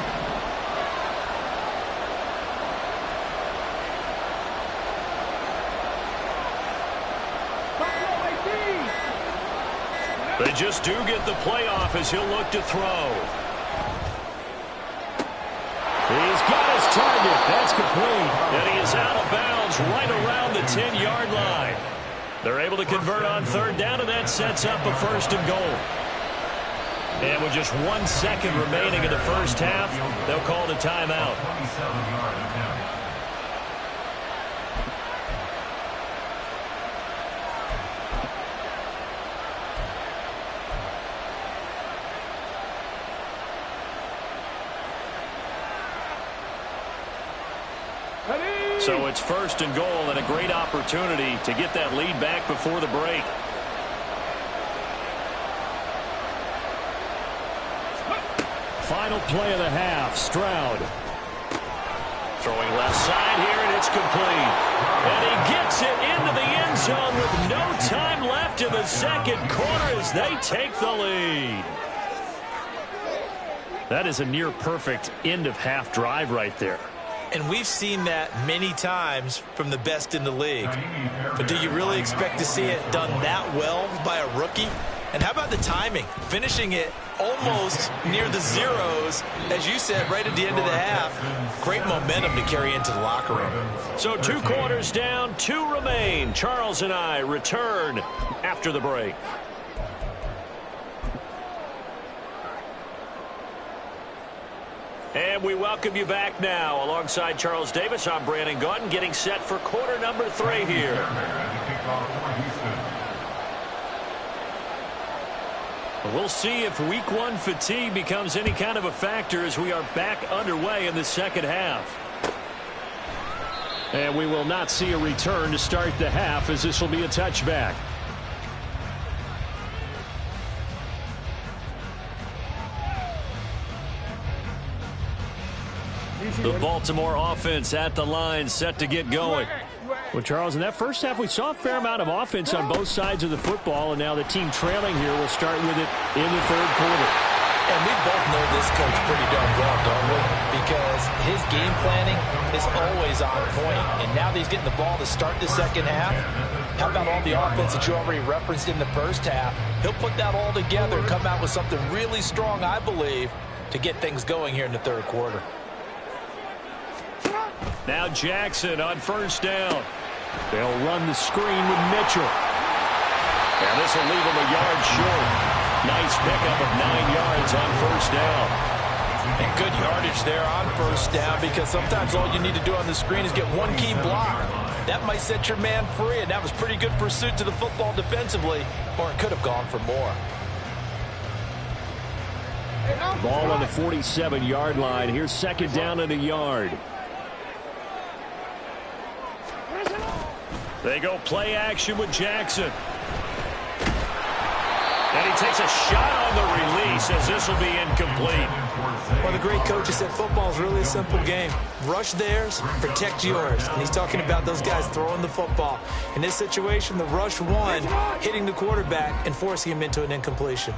Buffalo 18. They just do get the playoff as he'll look to throw. He's got his target. That's complete. And he is out of bounds right around the 10-yard line. They're able to convert on 3rd down, and that sets up a 1st and goal. And with just 1 second remaining in the first half, they'll call the timeout. So it's 1st and goal and a great opportunity to get that lead back before the break. Final play of the half, Stroud. Throwing left side here, and it's complete. And he gets it into the end zone with no time left in the 2nd quarter as they take the lead. That is a near-perfect end-of-half drive right there. And we've seen that many times from the best in the league. But do you really expect to see it done that well by a rookie? And how about the timing? Finishing it almost near the zeros, as you said, right at the end of the half. Great momentum to carry into the locker room. So 2 quarters down, 2 remain. Charles and I return after the break. And we welcome you back now. Alongside Charles Davis, I'm Brandon Gaudin, getting set for quarter number 3 here. We'll see if week 1 fatigue becomes any kind of a factor as we are back underway in the 2nd half. And we will not see a return to start the half as this will be a touchback. The Baltimore offense at the line, set to get going. Well, Charles, in that first half, we saw a fair amount of offense on both sides of the football, and now the team trailing here will start with it in the 3rd quarter. And we both know this coach pretty darn well, don't we? Because his game planning is always on point. And now that he's getting the ball to start the 2nd half, how about all the offense that you already referenced in the first half? He'll put that all together and come out with something really strong, I believe, to get things going here in the 3rd quarter. Now Jackson on 1st down. They'll run the screen with Mitchell. And this will leave him a yard short. Nice pickup of 9 yards on 1st down. And good yardage there on 1st down because sometimes all you need to do on the screen is get 1 key block. That might set your man free, and that was pretty good pursuit to the football defensively, or it could have gone for more. Ball on the 47-yard line. Here's 2nd down and a yard. They go play action with Jackson. And he takes a shot on the release as this will be incomplete. Well, the great coaches said football is really a simple game. Rush theirs, protect yours. And he's talking about those guys throwing the football. In this situation, the rush won, hitting the quarterback and forcing him into an incompletion.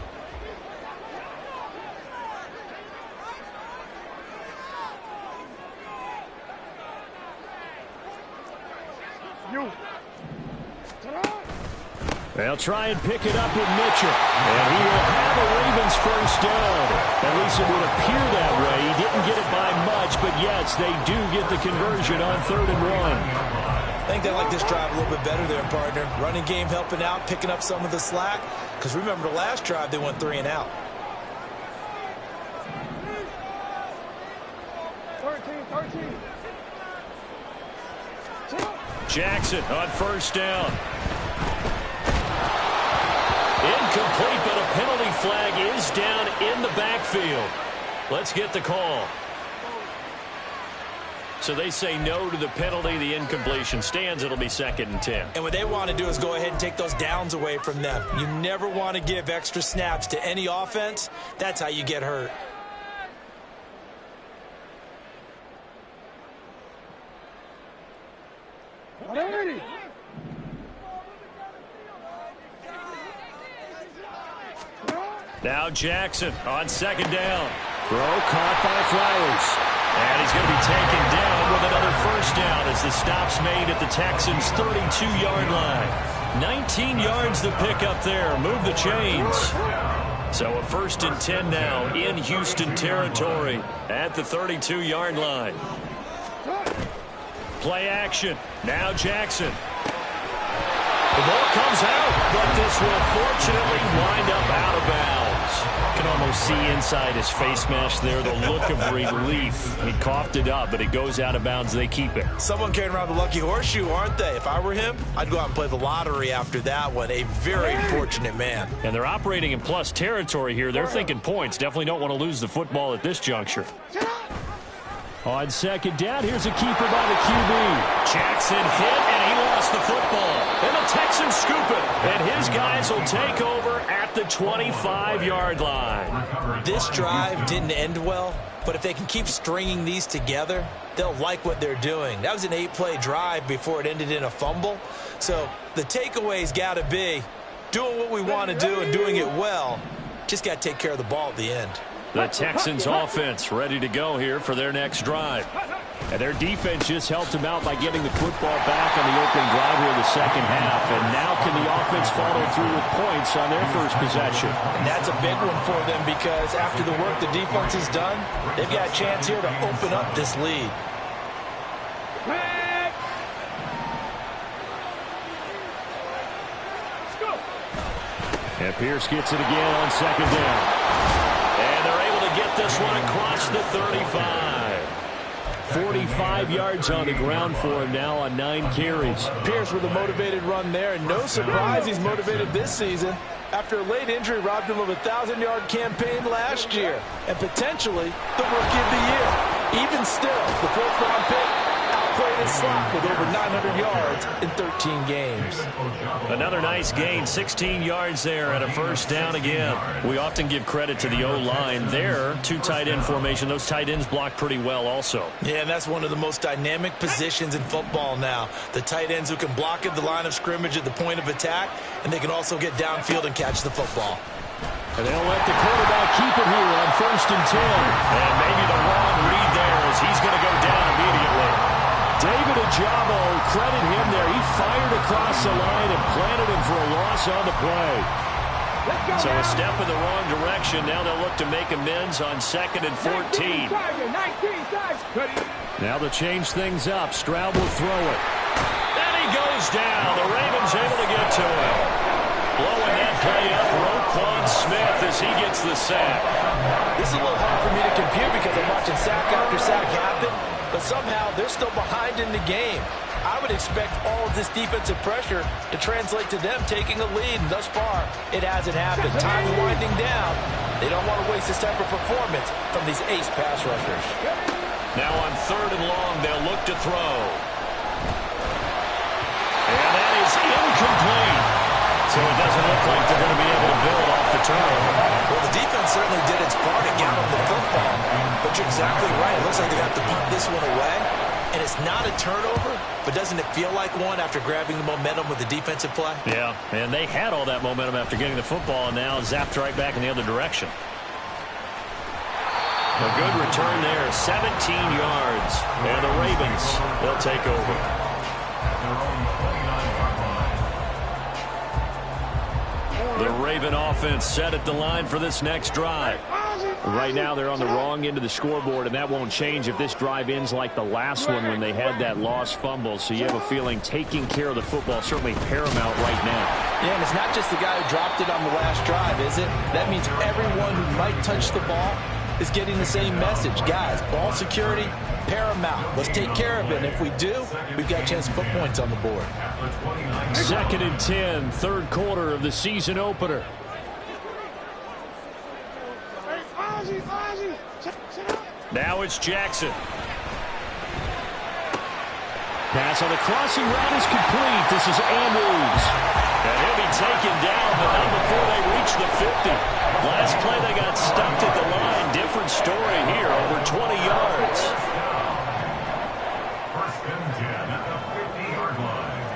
They'll try and pick it up with Mitchell. And he will have a Ravens first down. At least it would appear that way. He didn't get it by much, but yes, they do get the conversion on 3rd and 1. I think they like this drive a little bit better there, partner. Running game helping out, picking up some of the slack. Because remember, the last drive, they went 3 and out. 13. Jackson on first down. Incomplete, but a penalty flag is down in the backfield. Let's get the call. So they say no to the penalty. The incompletion stands. It'll be 2nd and 10. And what they want to do is go ahead and take those downs away from them. You never want to give extra snaps to any offense. That's how you get hurt. Ready. Now Jackson on 2nd down. Throw caught by Flowers. And he's going to be taken down with another first down as the stop's made at the Texans' 32-yard line. 19 yards to pick up there. Move the chains. So a 1st and 10 now in Houston territory at the 32-yard line. Play action. Now Jackson. The ball comes out, but this will fortunately wind up out of bounds. You can almost see inside his face mask there the look of relief. He coughed it up, but it goes out of bounds. They keep it. Someone carrying around the lucky horseshoe, aren't they? If I were him, I'd go out and play the lottery after that one. A very fortunate man. And they're operating in plus territory here. They're thinking points. Definitely don't want to lose the football at this juncture. On 2nd down, here's a keeper by the QB. Jackson hit, and he lost the football. And the Texans scoop it. And his guys will take over at the 25-yard line. This drive didn't end well, but if they can keep stringing these together, they'll like what they're doing. That was an 8-play drive before it ended in a fumble. So the takeaway's got to be doing what we want to do and doing it well. Just got to take care of the ball at the end. The Texans offense ready to go here for their next drive. And their defense just helped them out by getting the football back on the opening drive here in the 2nd half. And now can the offense follow through with points on their first possession? And that's a big one for them because after the work the defense has done, they've got a chance here to open up this lead. And Pierce gets it again on 2nd down. And they're able to get this one across the 35. 45 yards on the ground for him now on 9 carries. Pierce with a motivated run there, and no surprise he's motivated this season after a late injury robbed him of a 1,000-yard campaign last year and potentially the Rookie of the Year. Even still, the 4th-round pick outplayed his slot with over 900 yards in 13 games. Another nice gain, 16 yards there and a first down again. We often give credit to the O-line there. 2 tight end formation. Those tight ends block pretty well also. Yeah, and that's one of the most dynamic positions in football now. The tight ends who can block at the line of scrimmage at the point of attack, and they can also get downfield and catch the football. And they'll let the quarterback keep it here on 1st and 10. And maybe the wrong read there as he's going to go down immediately. David Ajabo, credit him there. He fired across the line and planted him for a loss on the play. So a step in the wrong direction. Now they'll look to make amends on 2nd and 14. Now to change things up, Stroud will throw it. And he goes down. The Ravens able to get to him. Blowing that play up, Roquan Smith as he gets the sack. This is a little hard for me to compute because I'm watching sack after sack happen, but somehow they're still behind in the game. I would expect all of this defensive pressure to translate to them taking a lead, and thus far, it hasn't happened. Time's winding down. They don't want to waste this type of performance from these ace pass rushers. Now on 3rd and long, they'll look to throw. And Incomplete. So it doesn't look like they're going to be able to build off the turnover. Well, the defense certainly did its part to get them the football. But you're exactly right. It looks like they have to punt this one away. And it's not a turnover, but doesn't it feel like one after grabbing the momentum with the defensive play? Yeah, and they had all that momentum after getting the football, and now zapped right back in the other direction. A good return there, 17 yards. And the Ravens, they'll take over. The Raven offense set at the line for this next drive. Right now they're on the wrong end of the scoreboard, and that won't change if this drive ends like the last one when they had that lost fumble. So you have a feeling taking care of the football certainly paramount right now. Yeah, and it's not just the guy who dropped it on the last drive, is it? That means everyone who might touch the ball is getting the same message. Guys, ball security, paramount. Let's take care of it. And if we do, we've got a chance to put points on the board. 2nd and 10, third quarter of the season opener. Now it's Jackson. Pass on the crossing route is complete. This is Andrews. And he'll be taken down, but not before they reach the 50. Last play they got stuffed at the line. Different story here, over 20 yards. 1st and 10 at the 50-yard line.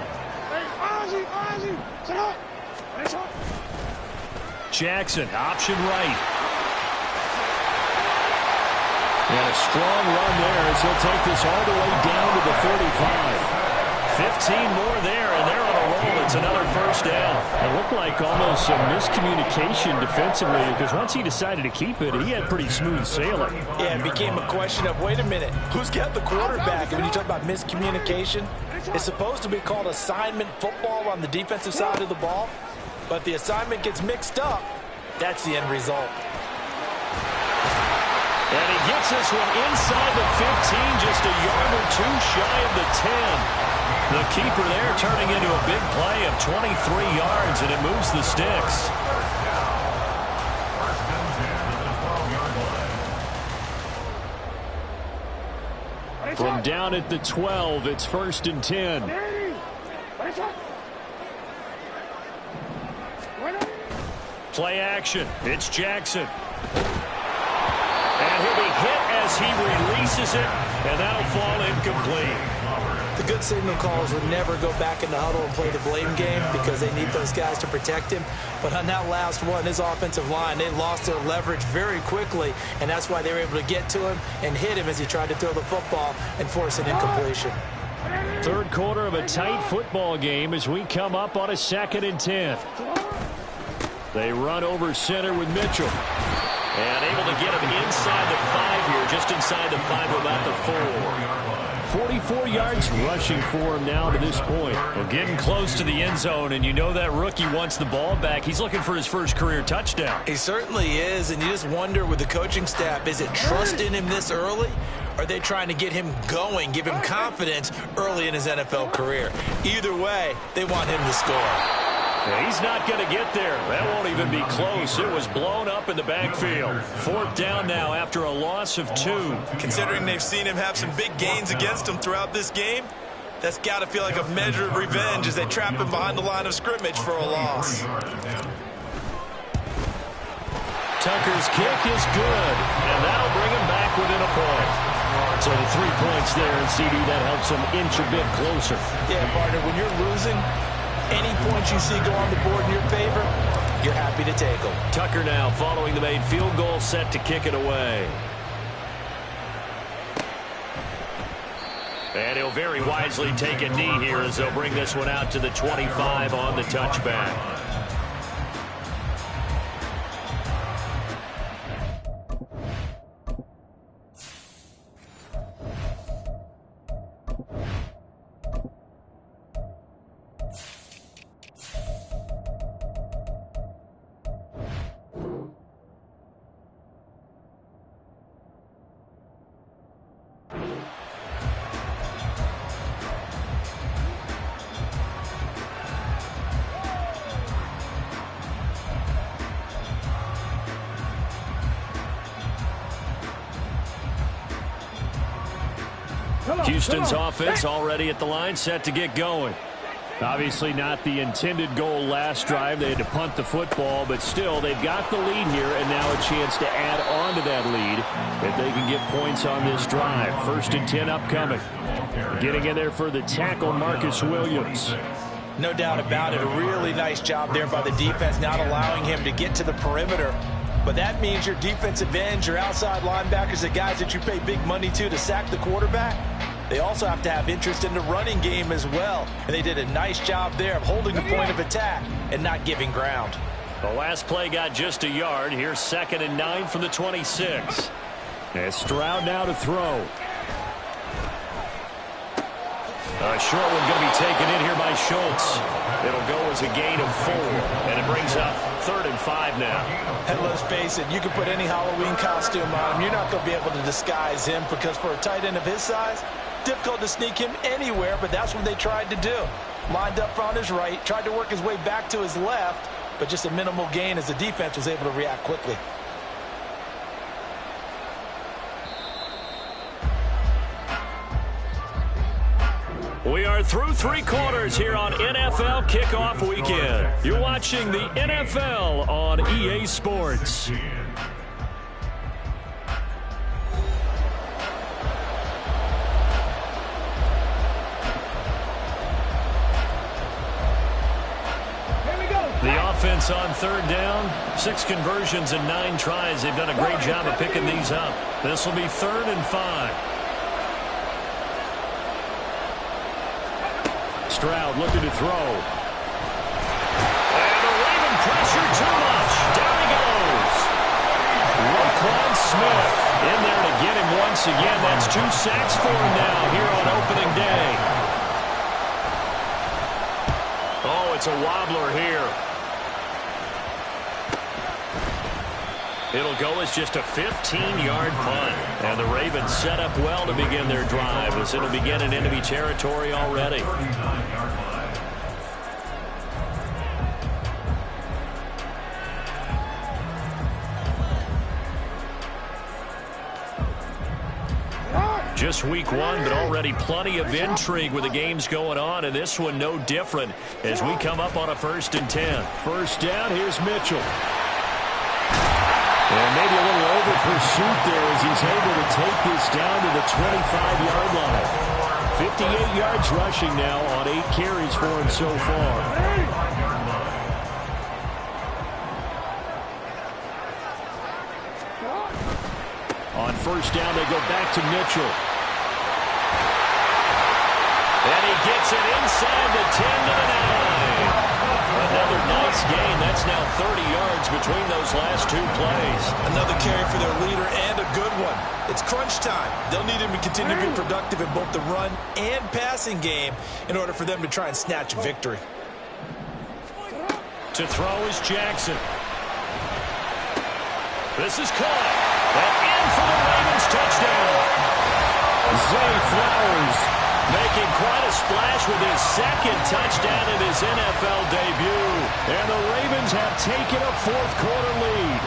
Jackson, option right. And a strong run there as he'll take this all the way down to the 35. 15 more there, and they're on a roll. It's another first down. It looked like almost some miscommunication defensively because once he decided to keep it, he had pretty smooth sailing. Yeah, it became a question of, wait a minute, who's got the quarterback? And when you talk about miscommunication, it's supposed to be called assignment football on the defensive side of the ball. But the assignment gets mixed up. That's the end result. And he gets this one inside the 15, just a yard or two shy of the 10. The keeper there turning into a big play of 23 yards, and it moves the sticks. 1st and 10 at the 12-yard line. From down at the 12, it's 1st and 10. Play action. It's Jackson. And he'll be hit as he releases it, and that'll fall incomplete. The good signal calls would never go back in the huddle and play the blame game because they need those guys to protect him. But on that last one, his offensive line, they lost their leverage very quickly, and that's why they were able to get to him and hit him as he tried to throw the football and force an incompletion. Third quarter of a tight football game as we come up on a 2nd and 10. They run over center with Mitchell. And able to get him inside the 5 here, just inside the 5, about the 4. 44 yards rushing for him now to this point. Well, getting close to the end zone, and you know that rookie wants the ball back. He's looking for his first career touchdown. He certainly is, and you just wonder with the coaching staff, is it trust in him this early? Or are they trying to get him going, give him confidence early in his NFL career? Either way, they want him to score. Yeah, he's not going to get there. That won't even be close. It was blown up in the backfield. 4th down now after a loss of 2. Considering they've seen him have some big gains against him throughout this game, that's got to feel like a measure of revenge as they trap him behind the line of scrimmage for a loss. Tucker's kick is good, and that'll bring him back within a point. So the 3 points there, and CD, that helps him inch a bit closer. Yeah, partner, when you're losing, any points you see go on the board in your favor, you're happy to take them. Tucker now following the made field goal, set to kick it away. And he'll very wisely take a knee here as they'll bring this one out to the 25 on the touchback. Houston's offense already at the line, set to get going. Obviously not the intended goal last drive. They had to punt the football, but still, they've got the lead here, and now a chance to add on to that lead if they can get points on this drive. 1st and 10 upcoming. Getting in there for the tackle, Marcus Williams. No doubt about it. A really nice job there by the defense, not allowing him to get to the perimeter. But that means your defensive ends, your outside linebackers, the guys that you pay big money to sack the quarterback, they also have to have interest in the running game as well. And they did a nice job there of holding the point of attack and not giving ground. The last play got just a yard. Here's 2nd and 9 from the 26. And Stroud now to throw. A short one going to be taken in here by Schultz. It'll go as a gain of 4. And it brings up 3rd and 5 now. And let's face it, you can put any Halloween costume on him. You're not going to be able to disguise him because for a tight end of his size, difficult to sneak him anywhere, but that's what they tried to do. Lined up on his right, tried to work his way back to his left, but just a minimal gain as the defense was able to react quickly. We are through 3 quarters here on NFL Kickoff Weekend. You're watching the NFL on EA Sports. The offense on 3rd down, 6 conversions and 9 tries. They've done a great job of picking these up. This will be 3rd and 5. Stroud looking to throw. And the Raven pressure too much. Down he goes. Roquan Smith in there to get him once again. That's 2 sacks for him now here on opening day. Oh, it's a wobbler here. It'll go as just a 15-yard punt. And the Ravens set up well to begin their drive as it'll begin in enemy territory already. Just week 1, but already plenty of intrigue with the games going on, and this one no different as we come up on a 1st and 10. 1st down, here's Mitchell. And maybe a little over pursuit there as he's able to take this down to the 25-yard line. 58 yards rushing now on 8 carries for him so far. On 1st down, they go back to Mitchell. And he gets it inside the 10 to the 9. Another nice gain. That's now 30 yards between those last 2 plays. Another carry for their leader and a good one. It's crunch time. They'll need him to continue to be productive in both the run and passing game in order for them to try and snatch a victory. To throw is Jackson. This is caught. And in for the Ravens touchdown. Zay Flowers making quite a splash with his 2nd touchdown in his NFL debut. And the Ravens have taken a 4th quarter lead.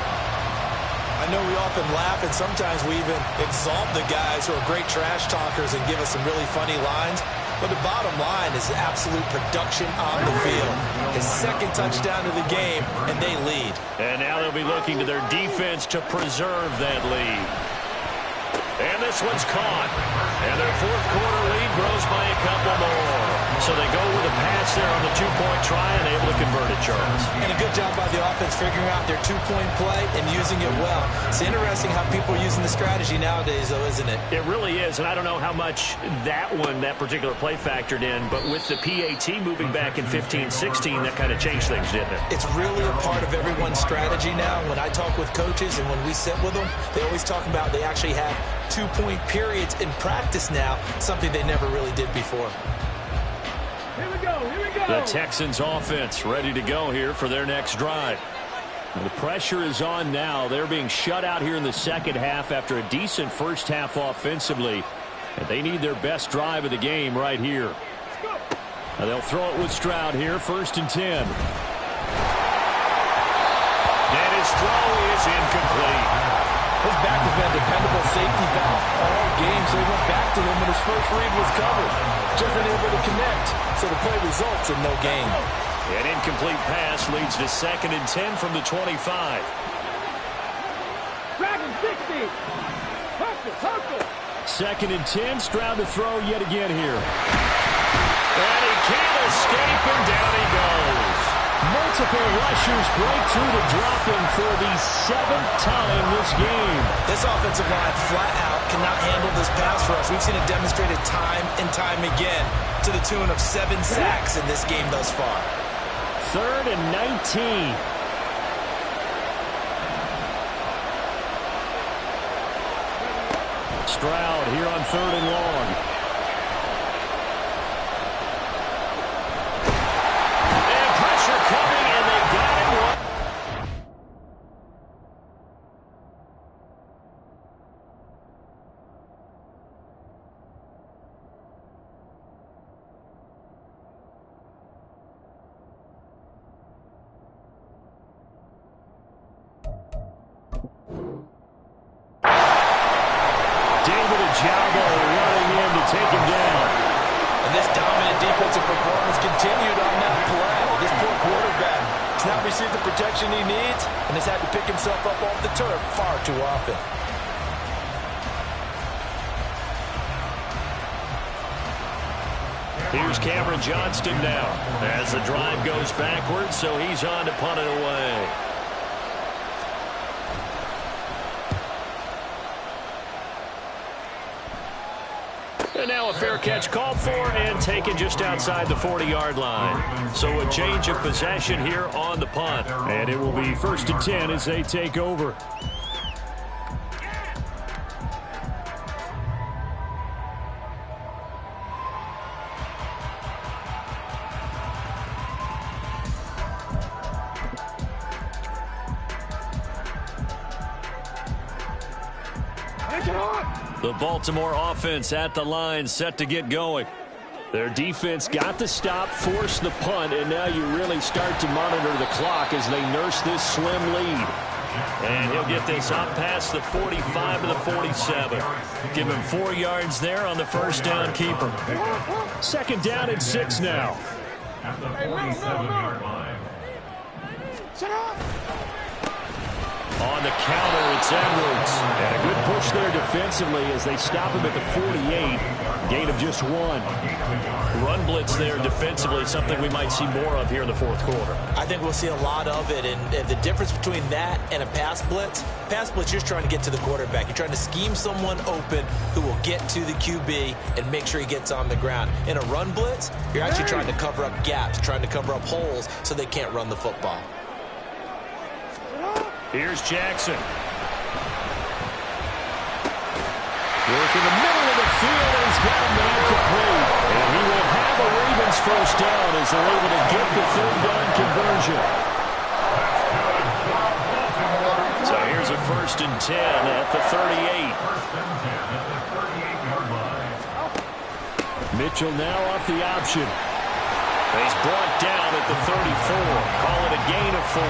I know we often laugh and sometimes we even exalt the guys who are great trash talkers and give us some really funny lines. But the bottom line is absolute production on the field. His 2nd touchdown of the game, and they lead. And now they'll be looking to their defense to preserve that lead. And this one's caught. And their 4th quarter lead grows by a couple more. So they go with a pass there on the 2-point try and able to convert it, Charles. And a good job by the offense figuring out their 2-point play and using it well. It's interesting how people are using the strategy nowadays, though, isn't it? It really is, and I don't know how much that particular play factored in, but with the PAT moving back in 15-16, that kind of changed things, didn't it? It's really a part of everyone's strategy now. When I talk with coaches and when we sit with them, they always talk about they actually have 2-point periods in practice now, something they never really did before. Here we go. Here we go. The Texans offense ready to go here for their next drive. The pressure is on now. They're being shut out here in the 2nd half after a decent 1st half offensively. And they need their best drive of the game right here. Now they'll throw it with Stroud here, 1st and 10. And his throw is incomplete. His back has been a dependable safety valve all game, so he went back to him when his first read was covered. Just unable to connect, so the play results in no gain. An incomplete pass leads to 2nd and 10 from the 25. Dragon 60. Hustle. 2nd and 10. Stroud to throw yet again here. And he can't escape, and down he goes. Multiple rushers break through to drop him for the 7th time this game. This offensive line flat out cannot handle this pass rush. We've seen it demonstrated time and time again to the tune of 7 sacks in this game thus far. 3rd and 19. Stroud here on 3rd and long. And pressure coming, and they got him. Take him down. And this dominant defensive performance continued on that play. This poor quarterback has not received the protection he needs and has had to pick himself up off the turf far too often. Here's Cameron Johnston now as the drive goes backwards, so he's on to punt it away. And now a fair catch called for and taken just outside the 40-yard line. So a change of possession here on the punt. And it will be 1st and 10 as they take over. The Baltimore offense at the line, set to get going. Their defense got the stop, forced the punt, and now you really start to monitor the clock as they nurse this slim lead. And he'll get this up past the 45 to the 47. Give him 4 yards there on the first down keeper. 2nd down and 6 now. At the 47-yard line. On the counter, it's Edwards. And a good push there defensively as they stop him at the 48. Gain of just 1. Run blitz there defensively, something we might see more of here in the 4th quarter. I think we'll see a lot of it, and the difference between that and a pass blitz, you're just trying to get to the quarterback. You're trying to scheme someone open who will get to the QB and make sure he gets on the ground. In a run blitz, you're actually trying to cover up gaps, trying to cover up holes so they can't run the football. Here's Jackson. Work in the middle of the field, and he's got a man complete. And he will have a Ravens first down as they're able to get the 3rd down conversion. So here's a 1st and 10 at the 38. 1st and 10 at the 38-yard line. Mitchell now off the option. He's brought down at the 34. Call it a gain of 4.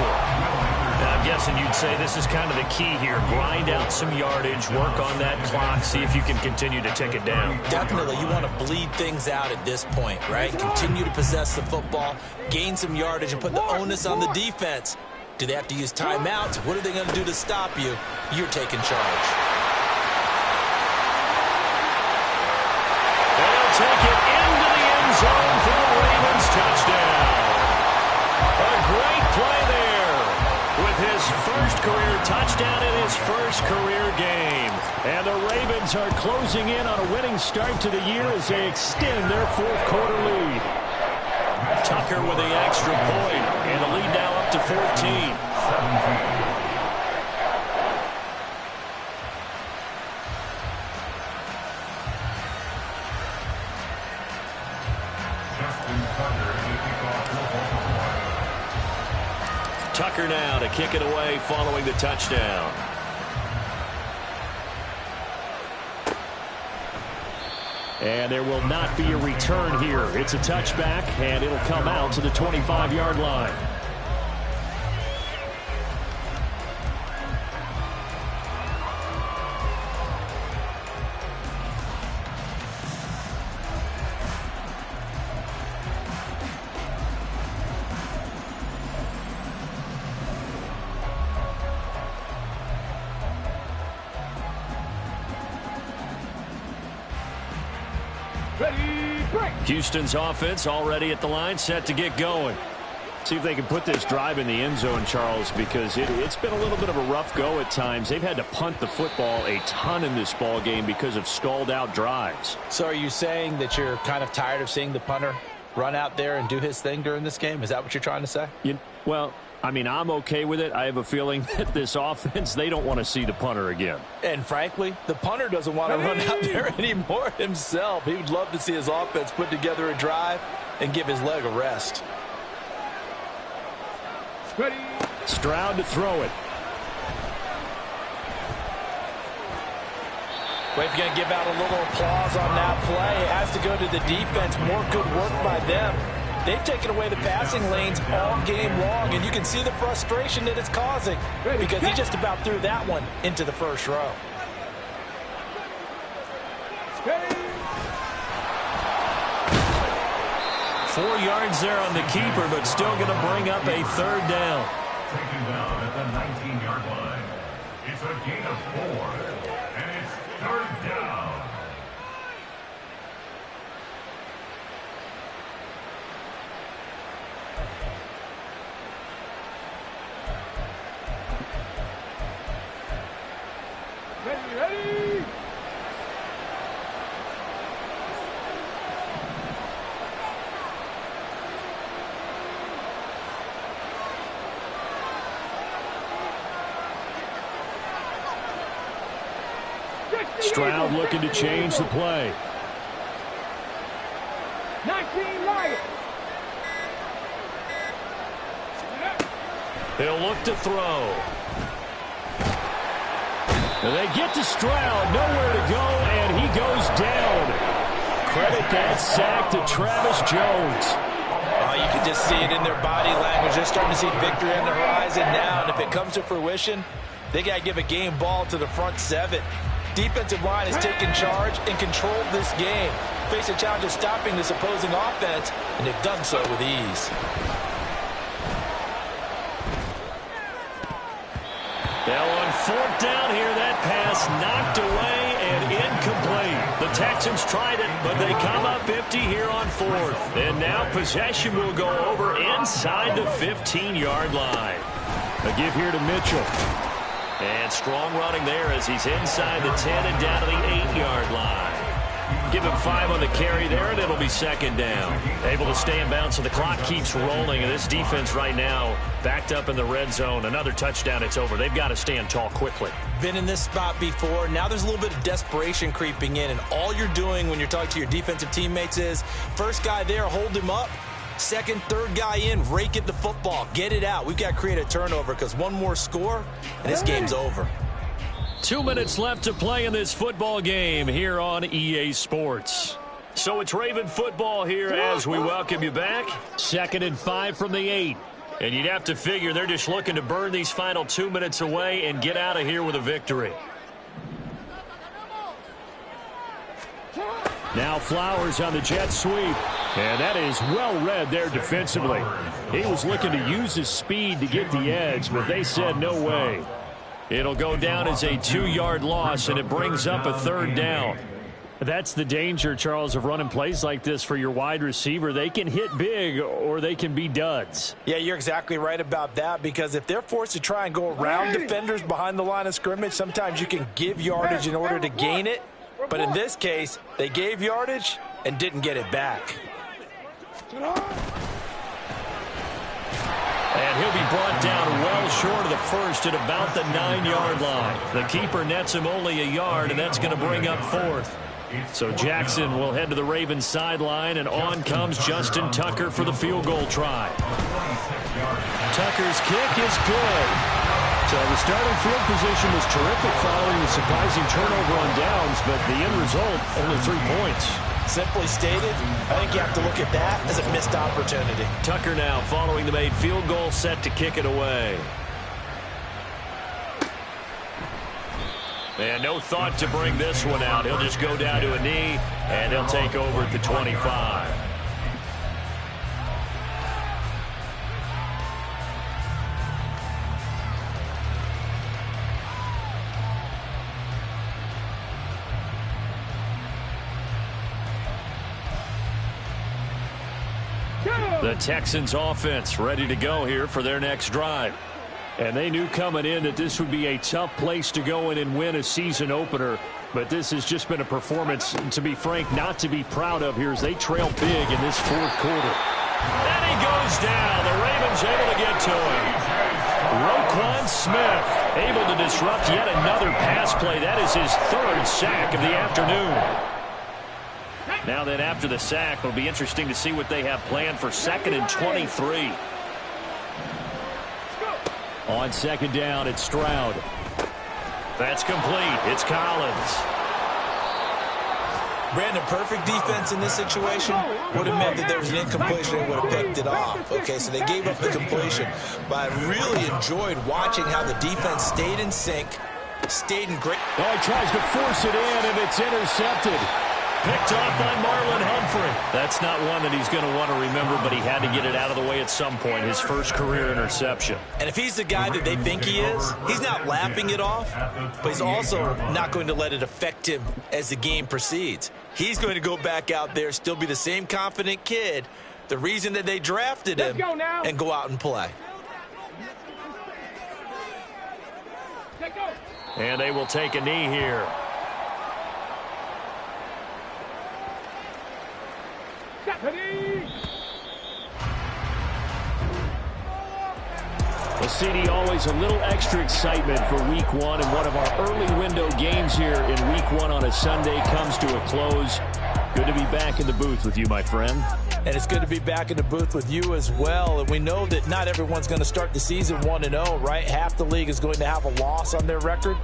I'm guessing you'd say this is kind of the key here. Grind out some yardage, work on that clock, see if you can continue to tick it down. Definitely, you want to bleed things out at this point, right? Continue to possess the football, gain some yardage, and put the onus on the defense. Do they have to use timeouts? What are they going to do to stop you? You're taking charge. They'll take it into the end zone for the Ravens touchdown. A great play there. With his first career touchdown in his first career game. And the Ravens are closing in on a winning start to the year as they extend their 4th quarter lead. Tucker with the extra point, and the lead now up to 14. Tucker now to kick it away following the touchdown. And there will not be a return here. It's a touchback, and it'll come out to the 25-yard line. Ready, break. Houston's offense already at the line, set to get going. See if they can put this drive in the end zone, Charles, because it's been a little bit of a rough go at times. They've had to punt the football a ton in this ball game because of stalled-out drives. So are you saying that you're kind of tired of seeing the punter run out there and do his thing during this game? Is that what you're trying to say? Well, I mean, I'm okay with it. I have a feeling that this offense, they don't want to see the punter again. And frankly, the punter doesn't want to run out there anymore himself. He would love to see his offense put together a drive and give his leg a rest. Ready. Stroud to throw it. Well, if you're going to give out a little applause on that play, it has to go to the defense. More good work by them. They've taken away the passing lanes all game long, and you can see the frustration that it's causing because he just about threw that one into the first row. 4 yards there on the keeper, but still going to bring up a third down. Taken down at the 19-yard line. It's a gain of 4, and it's third down. Ready. Stroud looking to change the play. 19 Lions. He'll look to throw. They get to Stroud, nowhere to go, and he goes down. Credit that sack to Travis Jones. Oh, you can just see it in their body language. They're starting to see victory on the horizon now, and if it comes to fruition, they got to give a game ball to the front seven. Defensive line has taken charge and controlled this game. Face a challenge of stopping this opposing offense, and they've done so with ease. Now on fourth down here, that pass knocked away and incomplete. The Texans tried it, but they come up empty here on fourth. And now possession will go over inside the 15-yard line. A give here to Mitchell. And strong running there as he's inside the 10 and down to the 8-yard line. Give him 5 on the carry there, and it'll be second down. Able to stay in bounds, so the clock keeps rolling, and this defense right now backed up in the red zone. Another touchdown, it's over. They've got to stand tall quickly. Been in this spot before. Now there's a little bit of desperation creeping in, and all you're doing when you're talking to your defensive teammates is first guy there, hold him up. Second, third guy in, rake at the football. Get it out. We've got to create a turnover because one more score, and this game's over. 2 minutes left to play in this football game here on EA Sports. So it's Raven football here as we welcome you back. 2nd and 5 from the 8. And you'd have to figure they're just looking to burn these final 2 minutes away and get out of here with a victory. Now Flowers on the jet sweep. And that is well read there defensively. He was looking to use his speed to get the edge, but they said no way. It'll go down as a 2-yard loss, and it brings up a third down. That's the danger, Charles, of running plays like this for your wide receiver. They can hit big or they can be duds. Yeah, you're exactly right about that, because if they're forced to try and go around defenders behind the line of scrimmage, sometimes you can give yardage in order to gain it. But in this case, they gave yardage and didn't get it back. And he'll be brought down well short of the first at about the 9-yard line. The keeper nets him only a yard, and that's going to bring up fourth. So Jackson will head to the Ravens sideline, and on comes Justin Tucker for the field goal try. Tucker's kick is good. So the starting field position was terrific following the surprising turnover on downs, but the end result, only 3 points. Simply stated, I think you have to look at that as a missed opportunity. Tucker now following the made field goal, set to kick it away. And no thought to bring this one out. He'll just go down to a knee, and he'll take over at the 25. The Texans offense ready to go here for their next drive. And they knew coming in that this would be a tough place to go in and win a season opener. But this has just been a performance, to be frank, not to be proud of here as they trail big in this fourth quarter. And he goes down. The Ravens able to get to him. Roquan Smith able to disrupt yet another pass play. That is his third sack of the afternoon. Now then, after the sack, it'll be interesting to see what they have planned for 2nd and 23. On 2nd down, it's Stroud. That's complete. It's Collins. Brandon, perfect defense in this situation would have meant that there was an incompletion and would have picked it off. Okay, so they gave up the completion. But I really enjoyed watching how the defense stayed in sync, stayed in great. Oh, he tries to force it in, and it's intercepted. Picked off by Marlon Humphrey. That's not one that he's going to want to remember, but he had to get it out of the way at some point. His first career interception. And if he's the guy that they think he is, he's not laughing it off, but he's also not going to let it affect him as the game proceeds. He's going to go back out there, still be the same confident kid, the reason that they drafted him, and go out and play. And they will take a knee here. Well, CD, always a little extra excitement for week one, and one of our early window games here in week one on a Sunday comes to a close. Good to be back in the booth with you, my friend. And it's good to be back in the booth with you as well. And we know that not everyone's going to start the season 1-0, right? Half the league is going to have a loss on their record,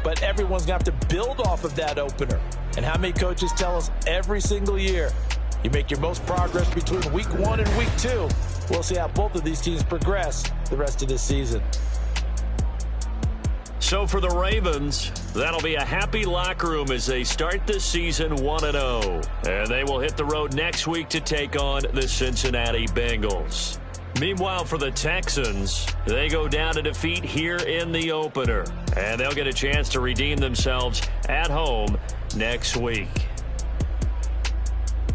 but everyone's going to have to build off of that opener. And how many coaches tell us every single year, you make your most progress between week 1 and week 2. We'll see how both of these teams progress the rest of this season. So for the Ravens, that'll be a happy locker room as they start the season 1-0. And they will hit the road next week to take on the Cincinnati Bengals. Meanwhile, for the Texans, they go down to defeat here in the opener. And they'll get a chance to redeem themselves at home next week.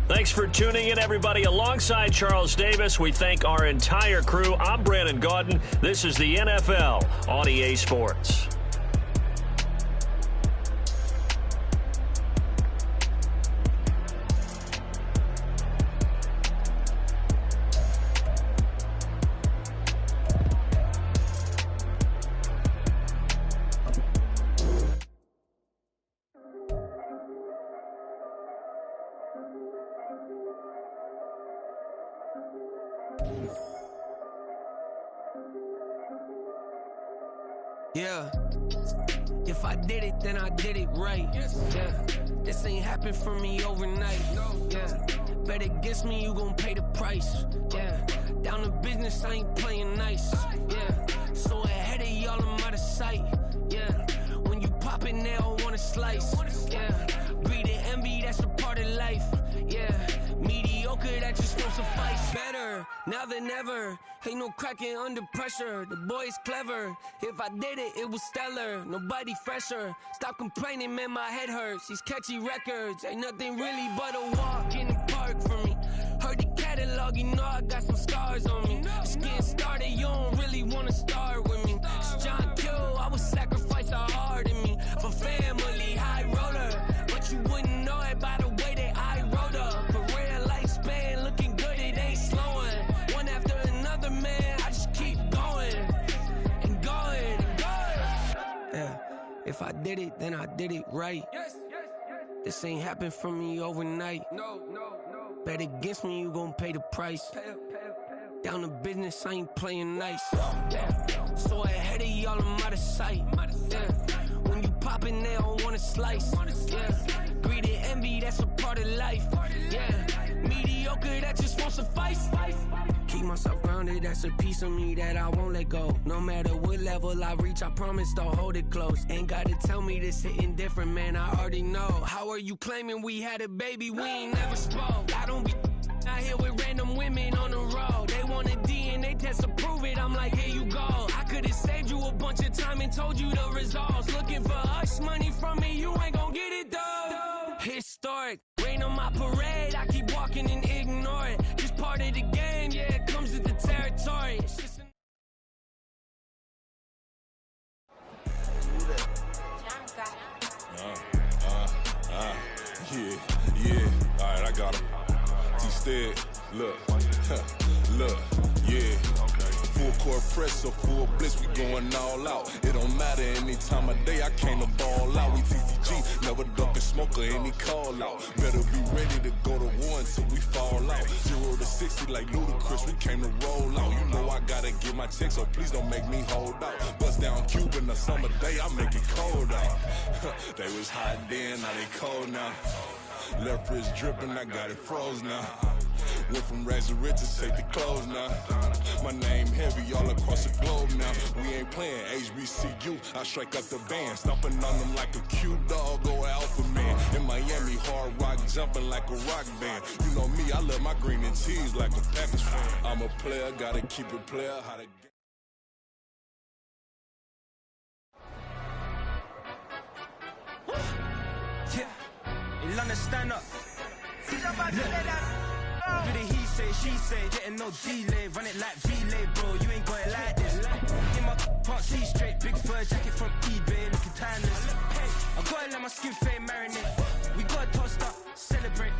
Thanks for tuning in, everybody. Alongside Charles Davis, we thank our entire crew. I'm Brandon Gaudin. This is the NFL on EA Sports. Yeah, if I did it, then I did it right. Yeah, this ain't happened for me overnight. Yeah, bet against me, you gon' pay the price. Yeah, down to business, I ain't playing nice. Yeah, so ahead of y'all, I'm out of sight. Yeah, when you pop it, they don't wanna slice. Yeah, greed and envy, that's a part of life. Yeah, mediocre, that just won't suffice. Better now than ever. Ain't no cracking under pressure. The boy's clever. If I did it, it was stellar. Nobody fresher. Stop complaining, man, my head hurts. These catchy records ain't nothing really but a walk in the park for me. Heard the catalog, you know I got some scars on me. Just getting started, you don't really wanna start with me. It's John Kill, I would sacrifice a heart in me for family, high roller. But you wouldn't know it by the way that I wrote up. Career lifespan looking good, it ain't slowing. One after another, man, I just keep going and going and going. Yeah, if I did it, then I did it right. This ain't happened for me overnight. No. Bet against me, you gon' pay the price. Down to business, I ain't playing nice. Yeah, so ahead of y'all, I'm out of sight. Yeah, when you poppin', they don't wanna slice. Yeah, greed and envy, that's a part of life. Yeah, mediocre, that just won't suffice. Keep myself grounded, that's a piece of me that I won't let go. No matter what level I reach, I promise to hold it close. Ain't gotta tell me this hitting different, man, I already know. How are you claiming we had a baby, we ain't never spoke? I don't be out here with random women on the road. They want a DNA test to prove it, I'm like, here you go. I could've saved you a bunch of time and told you the results. Looking for hush money from me, you ain't gon' get it though. Historic, rain on my parade, I keep walking and ignore it. Just part of the game, yeah. Instead, look, look, yeah. Full court press or full blitz, we going all out. It don't matter any time of day, I came to ball out. We TCG, never duck a smoker, any call out. Better be ready to go to war until we fall out. 0 to 60 like Ludacris, we came to roll out. You know I gotta get my check, so please don't make me hold out. Bust down Cuban a summer day, I make it cold out. They was hot then, now they cold now. Left wrist dripping, I got it froze now. Went from rags to riches, take the clothes now. My name heavy all across the globe now. We ain't playing HBCU, I strike up the band. Stomping on them like a cute dog, go alpha man. In Miami, hard rock, jumping like a rock band. You know me, I love my green and cheese like a Packers fan. I'm a player, gotta keep it player. How to yeah, London, stand up. Do the he say, she say, getting no delay. Run it like relay, bro, you ain't got it like this. In my can't see straight, big fur jacket from eBay, looking timeless. I gotta let my skin fade marinate. We gotta toast up, celebrate.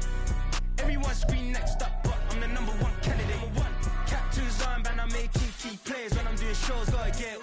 Everyone scream next up, but I'm the #1 candidate. Captain's armband, I'm making key plays. When I'm doing shows, gotta get